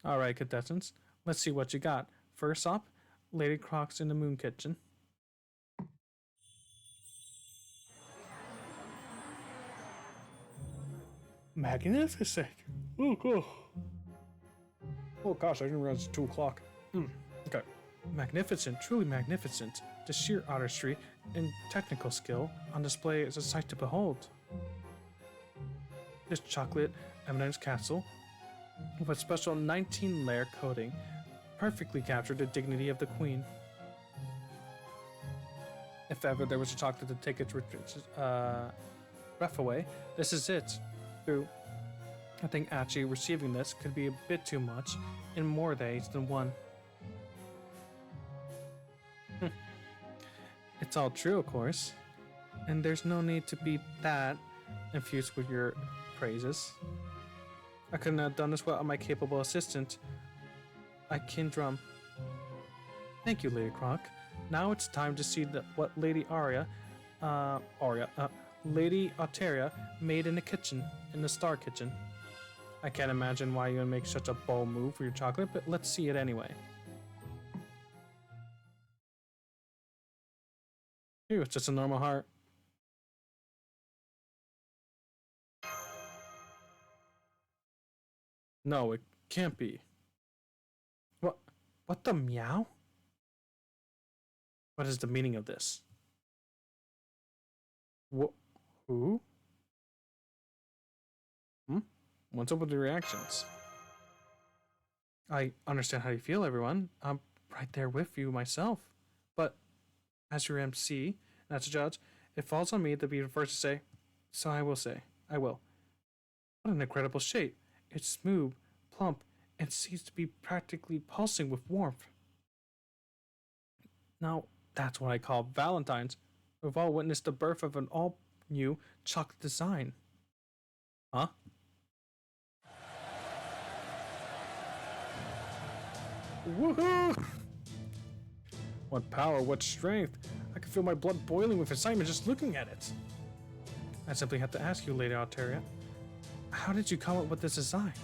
Alright, contestants, let's see what you got. First up, Lady Croc's in the Moon Kitchen. Magnificent! Oh, cool. Oh gosh, I didn't realize it's 2 o'clock. Okay. Magnificent, truly magnificent. The sheer artistry and technical skill on display is a sight to behold. This chocolate eminence castle, with a special 19-layer coating, perfectly captured the dignity of the queen. If ever there was a chocolate to take its breath away, this is it. Though I think actually receiving this could be a bit too much in more ways than one. It's all true, of course, and there's no need to be that infused with your praises. I couldn't have done this without my capable assistant, Drum. Thank you, Lady Croc. Now it's time to see what Lady Lady Alteria made in the Star Kitchen. I can't imagine why you would make such a bold move for your chocolate, but let's see it anyway. Ew, it's just a normal heart. No, it can't be. What? What the meow? What is the meaning of this? What? Who? What's up with the reactions? I understand how you feel, everyone. I'm right there with you myself. But as your MC, and as a judge, it falls on me to be the first to say, so I will say, I will. What an incredible shape. It's smooth, plump, and seems to be practically pulsing with warmth. Now, that's what I call Valentine's. We've all witnessed the birth of an all new chocolate design. Huh? Woohoo! What power, what strength. I can feel my blood boiling with excitement just looking at it. I simply have to ask you, Lady Alteria, how did you come up with this design?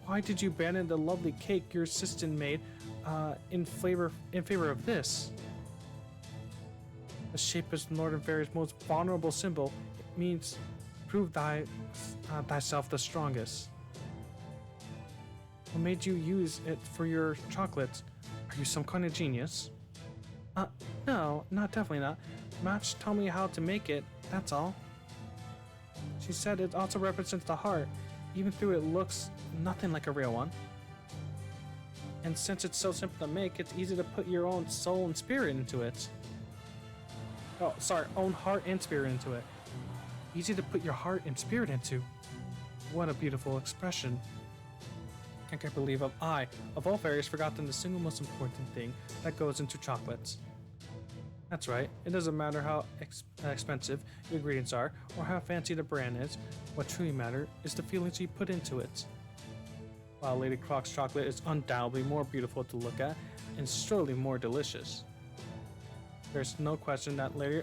Why did you abandon the lovely cake your assistant made in favor of this? The shape is Northern Fairy's most vulnerable symbol. It means prove thyself the strongest. What made you use it for your chocolates? Are you some kind of genius? No, definitely not. Match told me how to make it, that's all. She said it also represents the heart, even though it looks nothing like a real one. And since it's so simple to make, it's easy to put your own soul and spirit into it. Oh, sorry, own heart and spirit into it. Easy to put your heart and spirit into. What a beautiful expression. I can't believe I, of all fairies, forgotten the single most important thing that goes into chocolates. That's right, it doesn't matter how expensive the ingredients are or how fancy the brand is. What truly matters is the feelings you put into it. While Lady Croc's chocolate is undoubtedly more beautiful to look at and surely more delicious, there's no question that Lady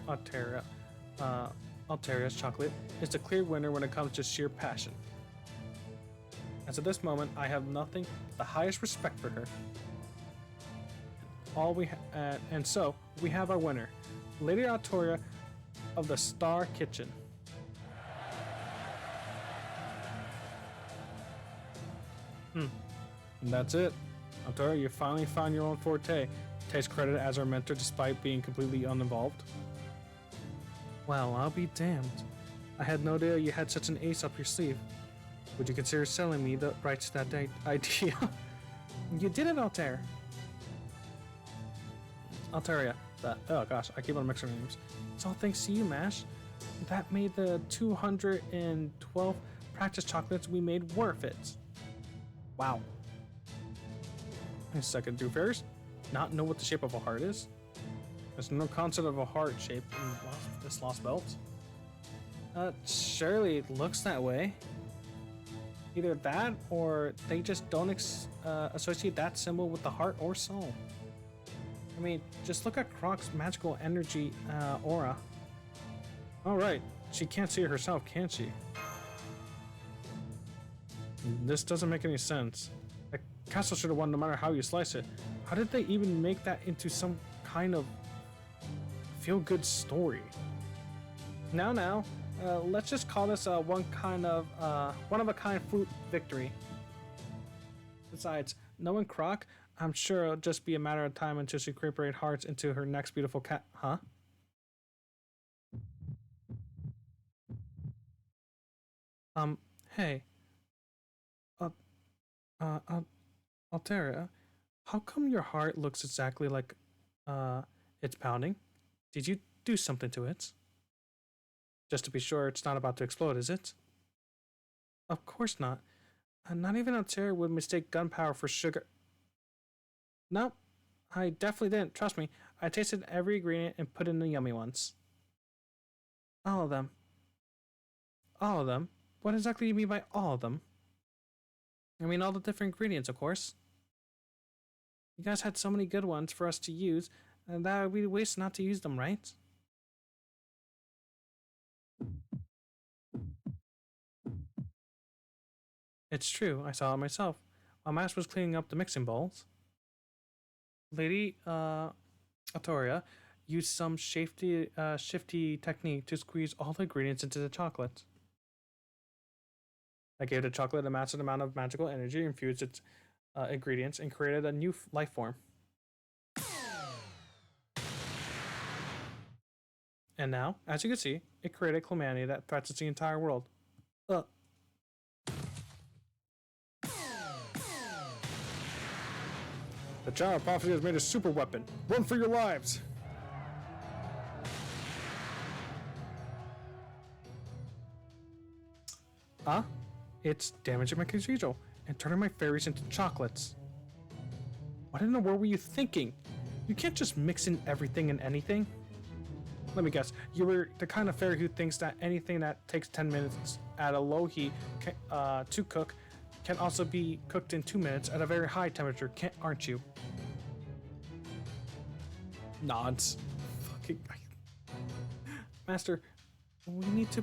Alteria's chocolate is the clear winner when it comes to sheer passion. As of this moment, I have nothing but the highest respect for her. And so we have our winner, Lady Alteria of the Star Kitchen. And that's it. Alteria, you finally found your own forte. Takes credit as our mentor despite being completely uninvolved. Well, I'll be damned. I had no idea you had such an ace up your sleeve. Would you consider selling me the rights to that idea? You did it, Alteria. Oh gosh, I keep on mixing names. It's all thanks to you, Mash. That made the 212 practice chocolates we made worth it. Wow. A second, do fairies not know what the shape of a heart is? There's no concept of a heart shape in this Lostbelt. Surely it looks that way. Either that, or they just don't associate that symbol with the heart or soul. I mean, just look at Croc's magical energy aura. Alright, she can't see it herself, can she? This doesn't make any sense. The castle should have won no matter how you slice it. How did they even make that into some kind of feel-good story? Now, let's just call this one of a kind fruit victory. Besides, knowing Croc, I'm sure it'll just be a matter of time until she incorporates hearts into her next beautiful cat. Huh? Hey. Uh, Alteria, how come your heart looks exactly like, it's pounding? Did you do something to it? Just to be sure it's not about to explode, is it? Of course not. Not even Alteria would mistake gunpowder for sugar. Nope, I definitely didn't. Trust me, I tasted every ingredient and put in the yummy ones. All of them. All of them? What exactly do you mean by all of them? I mean all the different ingredients, of course. You guys had so many good ones for us to use, and that would be a waste not to use them, right? It's true, I saw it myself. While Mash was cleaning up the mixing bowls, Lady Atoria used some shifty technique to squeeze all the ingredients into the chocolate. I gave the chocolate a massive amount of magical energy, infused its ingredients, and created a new life form. And now, as you can see, it created calamity that threatens the entire world. The Jar of Prophecy has made a super weapon. Run for your lives! It's damaging my cathedral and turning my fairies into chocolates. What in the world were you thinking? You can't just mix in everything and anything. Let me guess, you were the kind of fairy who thinks that anything that takes 10 minutes at a low heat to cook can also be cooked in 2 minutes at a very high temperature, aren't you? Nods. Fucking... Master, we need to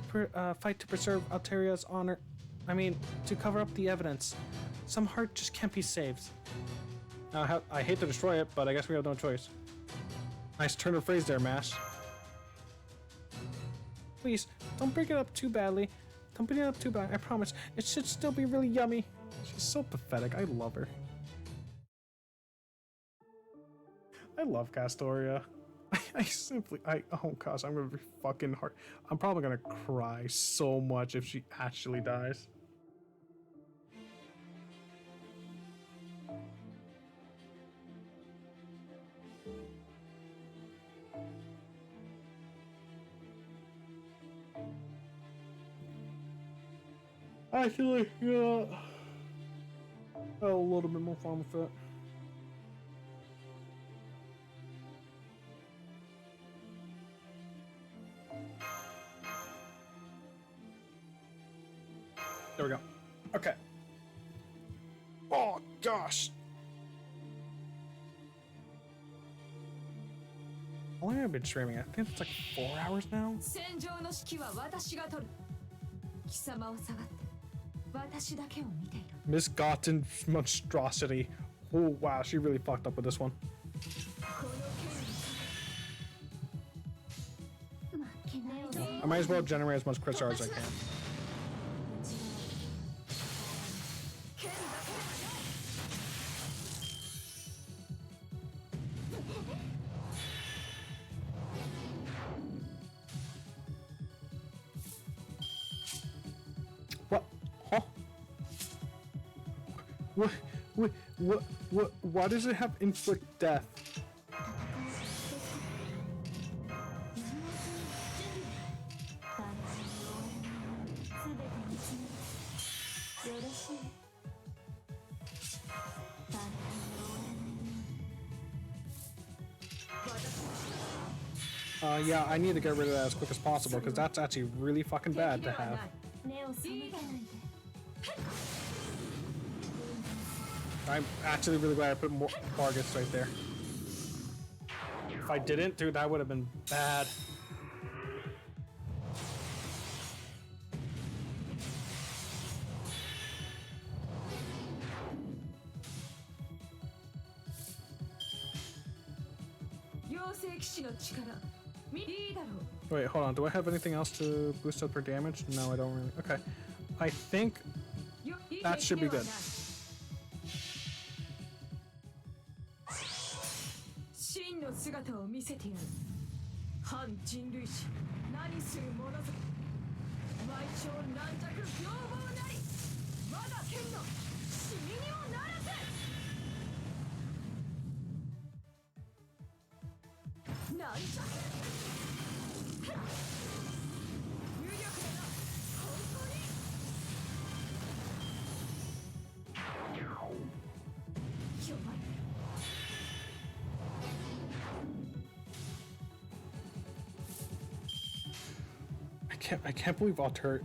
fight to preserve Alteria's honor. I mean, to cover up the evidence. Some heart just can't be saved. I hate to destroy it, but I guess we have no choice. Nice turn of phrase there, Mash. Please, don't break it up too badly. Don't break it up too bad, I promise. It should still be really yummy. She's so pathetic, I love her. I love Castoria. Oh gosh, I'm gonna be fucking hard. I'm probably gonna cry so much if she actually dies. Actually, yeah, a little bit more fun with it. There we go. Okay. Oh gosh. How long have I been streaming? I think it's like 4 hours now. Misgotten monstrosity. Oh wow, she really fucked up with this one. I might as well generate as much crit as I can. What? Huh? What? Why does it have inflict death? Yeah, I need to get rid of that as quick as possible because that's actually really fucking bad to have. I'm actually really glad I put more targets right there. If I didn't, dude, that would have been bad. Wait, hold on. Do I have anything else to boost up her damage? No, I don't really. Okay. I think that should be good. I can't believe Alter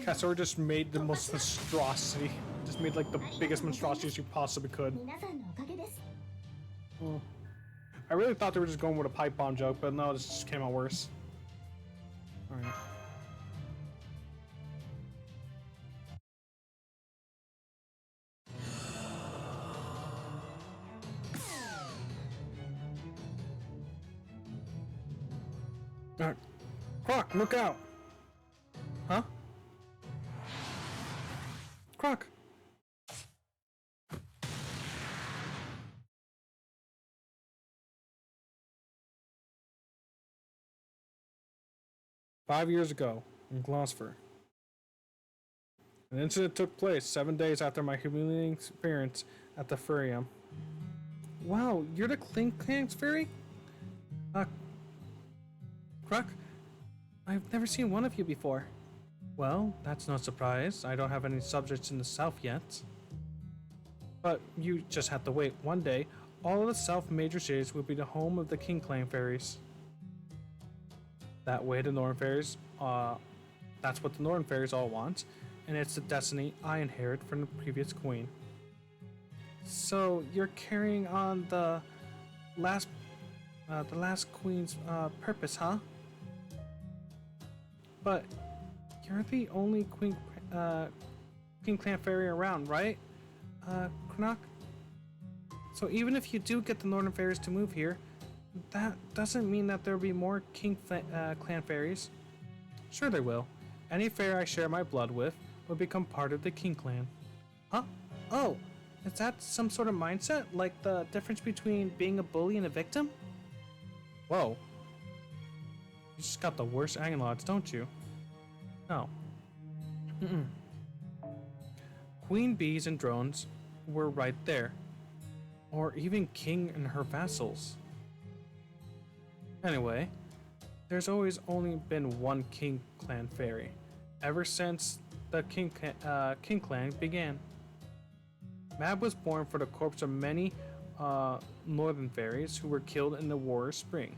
Castoria just made the most monstrosity. Just made like the biggest monstrosities you possibly could. Oh. I really thought they were just going with a pipe bomb joke, but no, this just came out worse. Alright. Croc, look out! Huh? Croc! "5 years ago, in Gloucester, an incident took place 7 days after my humiliating experience at the Furium." Wow, you're the Clink Clank's fairy? Uh, Croc, I've never seen one of you before. Well, that's no surprise. I don't have any subjects in the south yet. But you just have to wait. One day, all of the south major cities will be the home of the King Clan fairies. That way, the Northern fairies, that's what the Northern fairies all want, and it's the destiny I inherit from the previous queen. So you're carrying on last, the last queen's purpose, huh? But you're the only King Clan fairy around, right? Knock. So even if you do get the Northern fairies to move here, that doesn't mean that there'll be more Clan fairies. Sure there will. Any fairy I share my blood with will become part of the King Clan. Huh? Oh, is that some sort of mindset? Like the difference between being a bully and a victim? Whoa. You just got the worst analogs, don't you? No. Queen bees and drones were right there. Or even King and her vassals. Anyway, there's always only been one King Clan fairy, ever since the King Clan began. Mab was born for the corpse of many northern fairies who were killed in the War of Spring.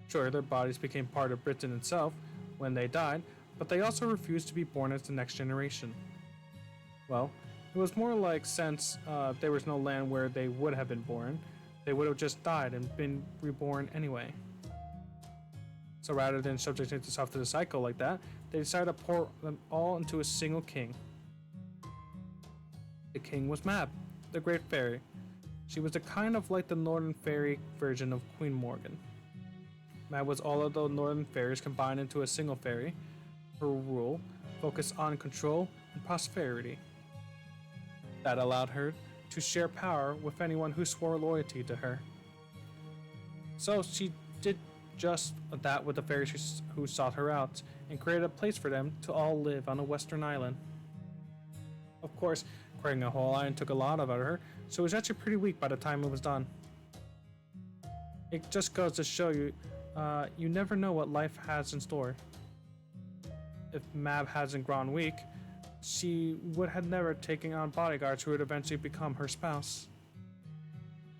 Sure, their bodies became part of Britain itself when they died, but they also refused to be born as the next generation. Well, it was more like since there was no land where they would have been born, they would have just died and been reborn anyway. So rather than subjecting themselves to the cycle like that, they decided to pour them all into a single king. The king was Mab, the Great Fairy. She was a kind of like the Northern Fairy version of Queen Morgan. Mab was all of the Northern Fairies combined into a single fairy. Her rule focused on control and prosperity. That allowed her to share power with anyone who swore loyalty to her. So she did just that with the fairies who sought her out, and created a place for them to all live on a western island. Of course, creating a whole island took a lot out of her, so it was actually pretty weak by the time it was done. It just goes to show you, you never know what life has in store. If Mab hasn't grown weak, she would have never taken on bodyguards who would eventually become her spouse.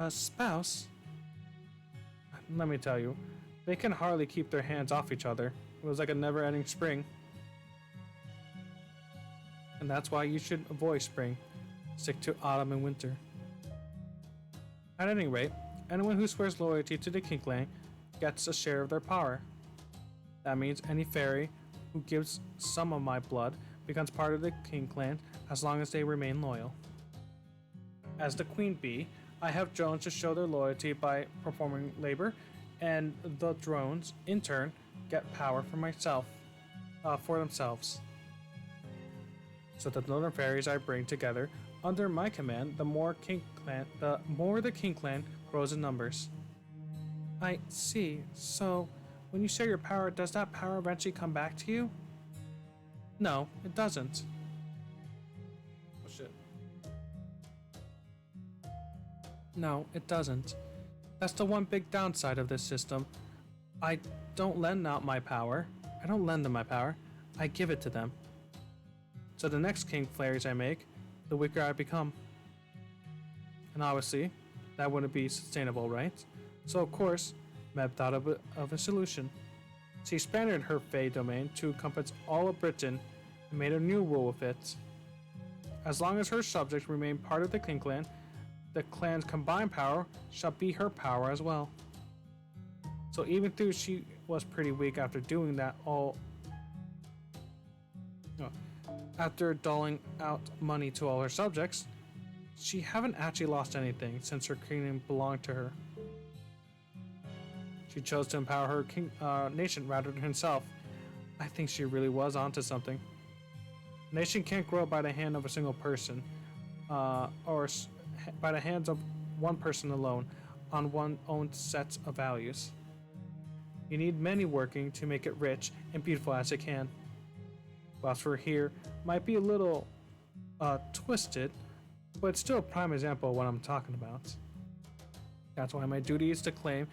A spouse? Let me tell you, they can hardly keep their hands off each other. It was like a never-ending spring. And that's why you should avoid spring. Stick to autumn and winter. At any rate, anyone who swears loyalty to the King Clan gets a share of their power. That means any fairy who gives some of my blood becomes part of the King Clan as long as they remain loyal. As the Queen Bee, I have drones to show their loyalty by performing labor, and the drones, in turn, get power for themselves. So the Northern Fairies I bring together under my command, the more the King Clan grows in numbers. I see. So, when you share your power, does that power eventually come back to you? No, it doesn't. Oh shit. No, it doesn't. That's the one big downside of this system. I don't lend out my power. I don't lend them my power. I give it to them. So the next King Fairies I make, the weaker I become. And obviously, that wouldn't be sustainable, right? So of course, Meb thought of a solution. She expanded her Fey domain to encompass all of Britain and made a new rule with it. As long as her subjects remain part of the King Clan, the clan's combined power shall be her power as well. So even though she was pretty weak after doing that after doling out money to all her subjects, she haven't actually lost anything since her kingdom belonged to her. She chose to empower her nation rather than herself. I think she really was onto something. A nation can't grow by the hand of a single person, or by the hands of one person alone, on one own set of values. You need many working to make it rich and beautiful as it can. Whilst we're here, might be a little twisted, but it's still a prime example of what I'm talking about. That's why my duty is to claim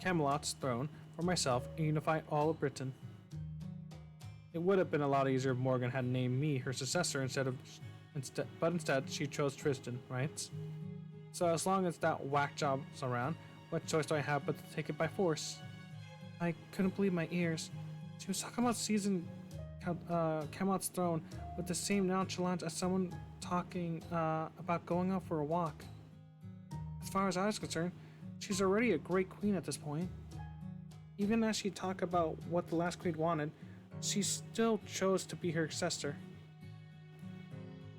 Camelot's throne for myself and unify all of Britain. It would have been a lot easier if Morgan had named me her successor but instead she chose Tristan, right? So as long as that whack job's around, what choice do I have but to take it by force? I couldn't believe my ears. She was talking about seizing Camelot's throne with the same nonchalance as someone talking about going out for a walk. As far as I was concerned, she's already a great queen at this point. Even as she talked about what the last queen wanted, she still chose to be her successor.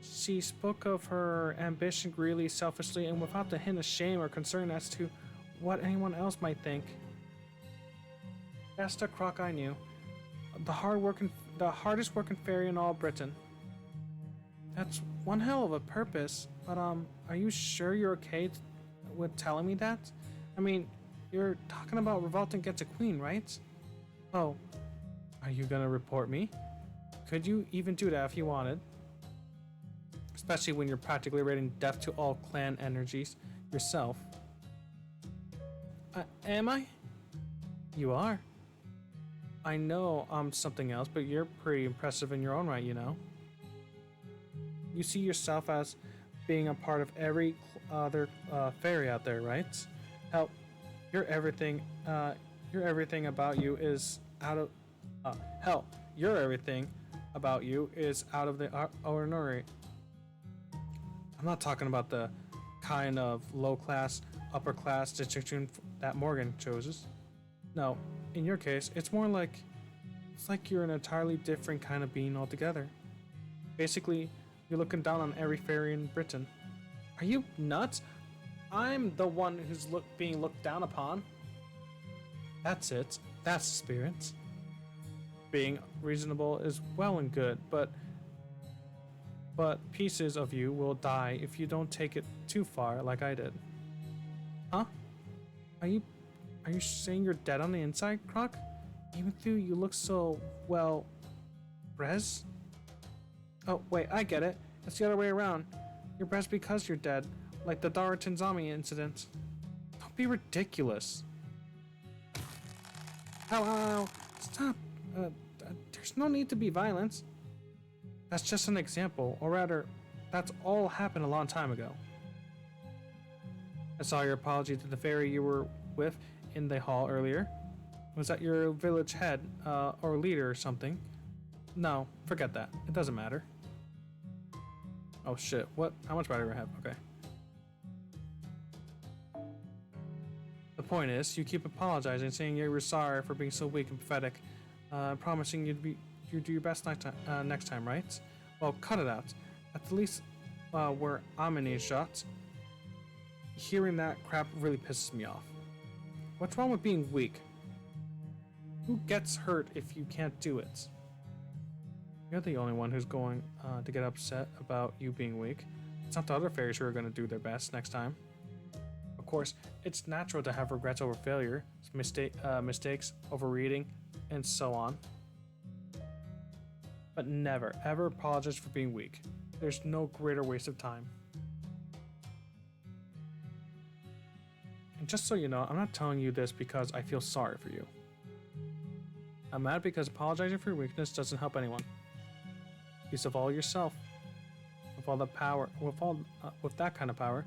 She spoke of her ambition greedily, selfishly, and without the hint of shame or concern as to what anyone else might think. That's the Croc I knew. The hardest working fairy in all Britain. That's one hell of a purpose, but are you sure you're okay with telling me that? I mean, you're talking about revolting against a queen, right? Oh, are you gonna report me? Could you even do that if you wanted? Especially when you're practically rating death to all clan energies yourself. Am I? You are. I know I'm something else, but you're pretty impressive in your own right, you know. You see yourself as being a part of every other fairy out there, right? Hell, you're everything about you is out of everything about you is out of the ordinary. I'm not talking about the kind of low class, upper class distinction that Morgan chooses. No, in your case, it's like you're an entirely different kind of being altogether. Basically, you're looking down on every fairy in Britain. Are you nuts? I'm the one who's being looked down upon. That's it. That's the spirit. Being reasonable is well and good, but pieces of you will die if you don't take it too far like I did. Huh? Are you saying you're dead on the inside, Croc? Even though you look so, well, Brez? Oh, wait, I get it. It's the other way around. You're Brez because you're dead, like the Darton zombie incident. Don't be ridiculous. Ow. Stop. There's no need to be violent. That's just an example, or rather, that's all happened a long time ago. I saw your apology to the fairy you were with in the hall earlier. Was that your village head, or leader or something? No, forget that. It doesn't matter. Oh shit, what? How much battery do I have? Okay. The point is, you keep apologizing, saying you were sorry for being so weak and pathetic, promising you'd do your best next time, right? Well, cut it out. At the least, where I'm in earshot. Hearing that crap really pisses me off. What's wrong with being weak? Who gets hurt if you can't do it? You're the only one who's going to get upset about you being weak. It's not the other fairies who are going to do their best next time. Of course, it's natural to have regrets over failure, mistakes, overreading, and so on. But never, ever apologize for being weak. There's no greater waste of time. And just so you know, I'm not telling you this because I feel sorry for you. I'm mad because apologizing for your weakness doesn't help anyone. Piece of all yourself. With all the power, with that kind of power,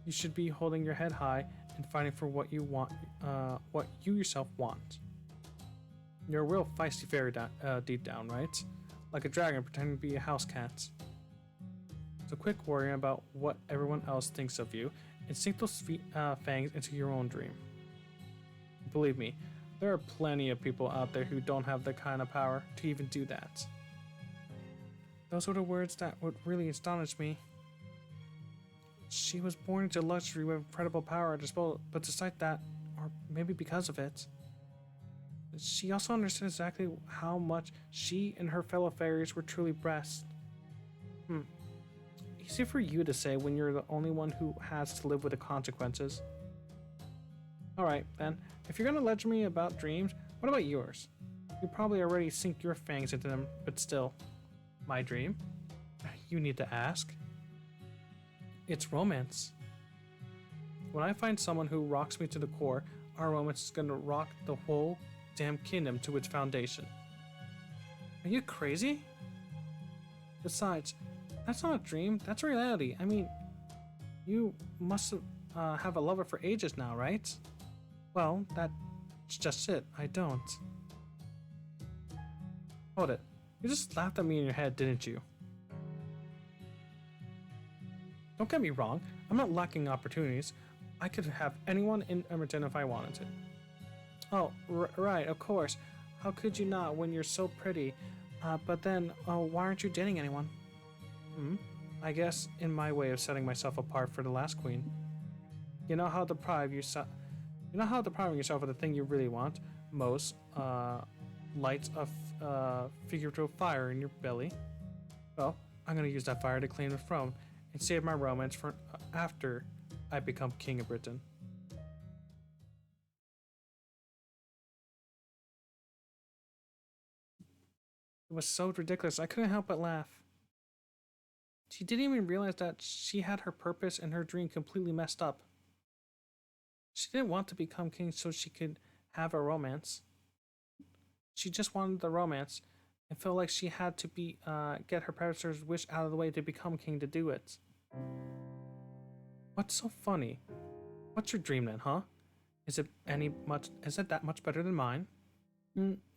you should be holding your head high and fighting for what you want, what you yourself want. You're a real feisty fairy deep down, right? Like a dragon pretending to be a house cat. So quit worrying about what everyone else thinks of you and sink those fangs into your own dream. Believe me, there are plenty of people out there who don't have the kind of power to even do that. Those were the words that would really astonish me. She was born into luxury with incredible power at disposal, but despite that, or maybe because of it. She also understood exactly how much she and her fellow fairies were truly blessed. Easy for you to say when you're the only one who has to live with the consequences. Alright, then, if you're gonna ledge me about dreams, what about yours? You probably already sink your fangs into them, but still. My dream? You need to ask. It's romance. When I find someone who rocks me to the core, our romance is gonna rock the whole damn kingdom to its foundation. Are you crazy? Besides, that's not a dream, that's reality. I mean, you must have a lover for ages now, right? Well, that's just it, I don't. Hold it, you just laughed at me in your head, didn't you? Don't get me wrong, I'm not lacking opportunities. I could have anyone in Emerton if I wanted to. Oh, right, of course. How could you not when you're so pretty? But then, why aren't you dating anyone? I guess in my way of setting myself apart for the last queen. You know how depriving yourself of the thing you really want most lights a figurative fire in your belly. Well, I'm gonna use that fire to claim the throne and save my romance for after I become king of Britain. It was so ridiculous, I couldn't help but laugh. She didn't even realize that she had her purpose and her dream completely messed up. She didn't want to become king so she could have a romance. She just wanted the romance and felt like she had to get her predecessor's wish out of the way to become king to do it. What's so funny? What's your dream then, huh? Is it that much better than mine?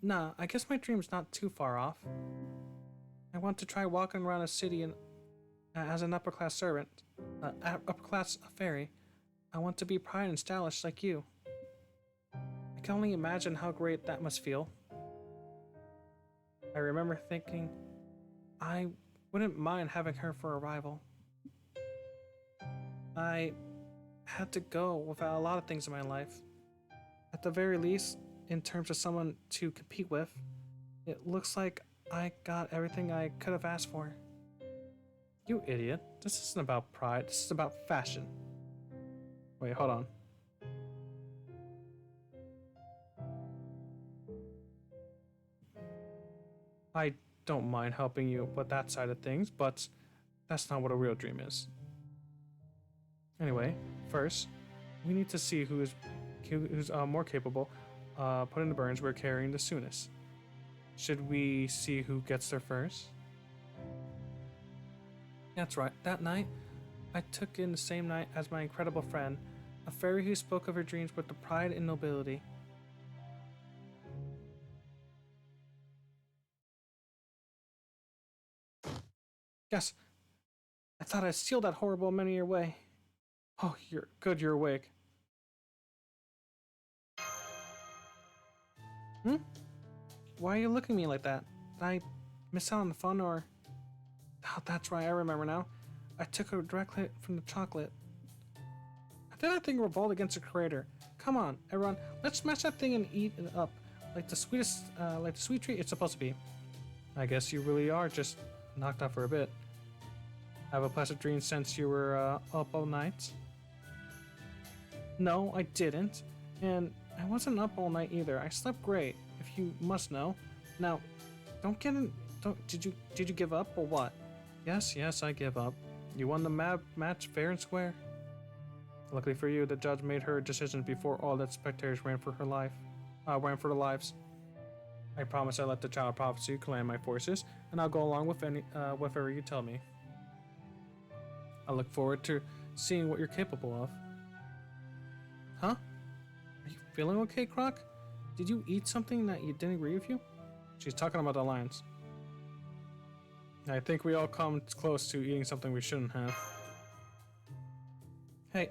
Nah, I guess my dream's not too far off. I want to try walking around a city as an upper-class servant, upper-class fairy. I want to be pride and stylish like you. I can only imagine how great that must feel. I remember thinking, I wouldn't mind having her for a rival. I had to go without a lot of things in my life. At the very least, in terms of someone to compete with, it looks like I got everything I could have asked for. You idiot. This isn't about pride, this is about fashion. Wait, hold on. I don't mind helping you with that side of things, but that's not what a real dream is. Anyway, first, we need to see who's more capable putting the burns we're carrying the soonest. Should we see who gets there first? That's right, that night, I took in the same night as my incredible friend, a fairy who spoke of her dreams with the pride and nobility. Yes, I thought I'd steal that horrible many your way. Oh, you're awake. Why are you looking at me like that? Did I miss out on the fun or... Oh, that's right, I remember now. I took it directly from the chocolate. How did that thing revolt against the creator? Come on, everyone, let's smash that thing and eat it up. Like the sweet treat it's supposed to be. I guess you really are just knocked out for a bit. Have a pleasant dream since you were up all night? No, I didn't. And I wasn't up all night either. I slept great, if you must know. Now, did you give up or what? Yes, I give up. You won the match fair and square. Luckily for you, the judge made her decision before all the spectators ran for their lives. I promise I'll let the child prophecy command my forces, and I'll go along with whatever you tell me. I look forward to seeing what you're capable of. Huh? Are you feeling okay, Croc? Did you eat something that you didn't agree with you? She's talking about the lions. I think we all come close to eating something we shouldn't have. Hey,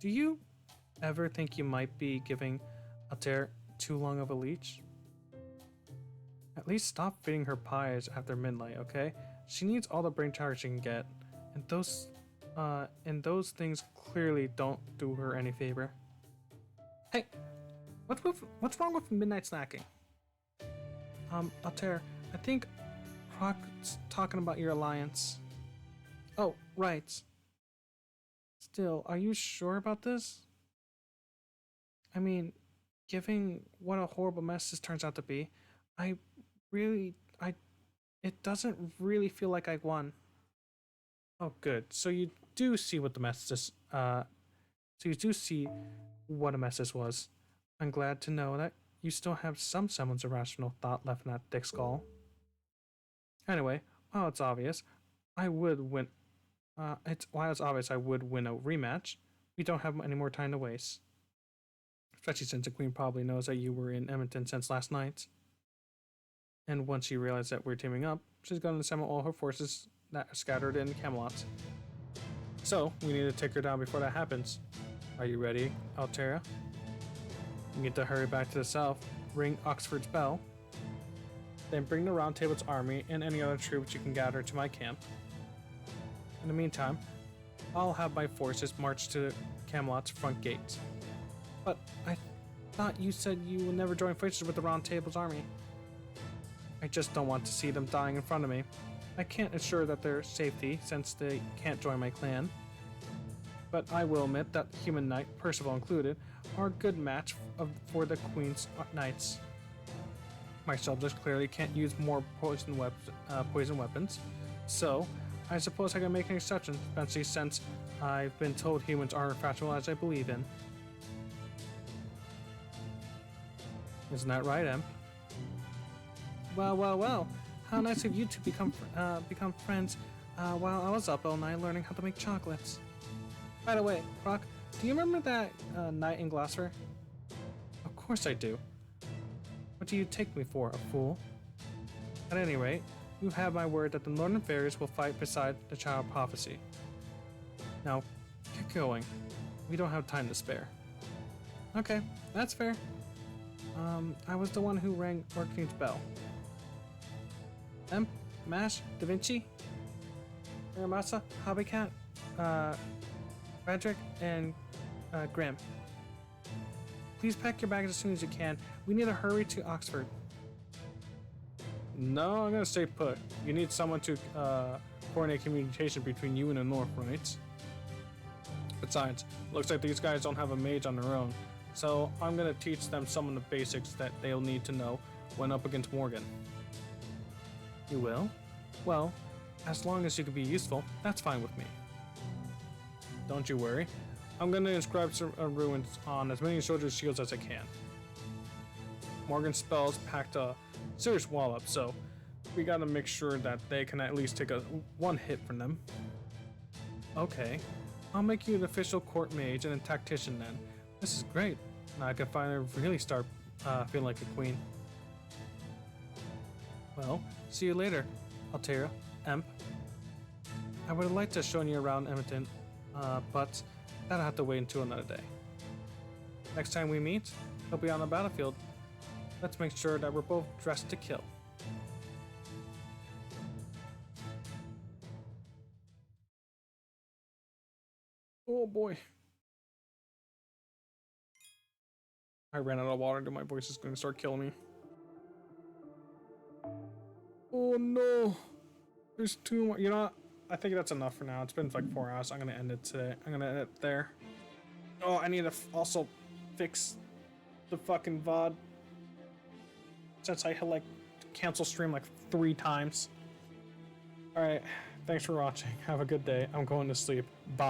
do you ever think you might be giving Altair too long of a leash? At least stop feeding her pies after midnight, okay? She needs all the brain power she can get, and those things clearly don't do her any favor. Hey, what's wrong with midnight snacking? Altair, I think Croc's talking about your alliance. Oh, right. Still, are you sure about this? I mean, given what a horrible mess this turns out to be, I really, I, it doesn't really feel like I won. Oh, good. So you do see what the mess is, so you do see what a mess this was. I'm glad to know that you still have some semblance of rational thought left in that thick skull. Anyway, while it's obvious, I would win. While it's obvious I would win a rematch. We don't have any more time to waste. Especially since the Queen probably knows that you were in Edmonton since last night. And once she realizes that we're teaming up, she's going to assemble all her forces that are scattered in Camelot. So, we need to take her down before that happens. Are you ready, Altera? You need to hurry back to the south, ring Oxford's bell, then bring the Round Table's army and any other troops you can gather to my camp. In the meantime, I'll have my forces march to Camelot's front gate. But I thought you said you would never join forces with the Round Table's army. I just don't want to see them dying in front of me. I can't assure that their safety since they can't join my clan. But I will admit that Human Knight, Percival included, are a good match for the Queen's Knights. My soldiers clearly can't use more poison weapons, so I suppose I can make an exception, especially since I've been told humans aren't as fragile as I believe in. Isn't that right, Em? Well. How nice of you to become friends while I was up all night learning how to make chocolates. By the way, Croc, do you remember that night in Gloucester? Of course I do. What do you take me for, a fool? At any rate, you have my word that the Northern Fairies will fight beside the Child of Prophecy. Now, get going. We don't have time to spare. Okay, that's fair. I was the one who rang Orkney's bell. Mash, Da Vinci, Aramasa, Hobbycat, Frederick, and Grim. Please pack your bags as soon as you can. We need to hurry to Oxford. No, I'm gonna stay put. You need someone to coordinate communication between you and the North, right? Besides, looks like these guys don't have a mage on their own, so I'm gonna teach them some of the basics that they'll need to know when up against Morgan. You will? Well, as long as you can be useful, that's fine with me. Don't you worry. I'm gonna inscribe some ruins on as many soldiers' shields as I can. Morgan's spells packed a serious wallop, so we gotta make sure that they can at least take one hit from them. Okay, I'll make you an official court mage and a tactician then. This is great. Now I can finally really start feeling like a queen. Well, see you later, Altera, Emp. I would have liked to have shown you around Edmonton, but that'll have to wait until another day. Next time we meet, he'll be on the battlefield. Let's make sure that we're both dressed to kill. Oh boy. I ran out of water and my voice is going to start killing me. Oh no. There's too much. You know what? I think that's enough for now. It's been like 4 hours. I'm going to end it today. I'm going to end it there. Oh, I need to also fix the fucking VOD. Since I had like cancel stream like 3 times. Alright. Thanks for watching. Have a good day. I'm going to sleep. Bye.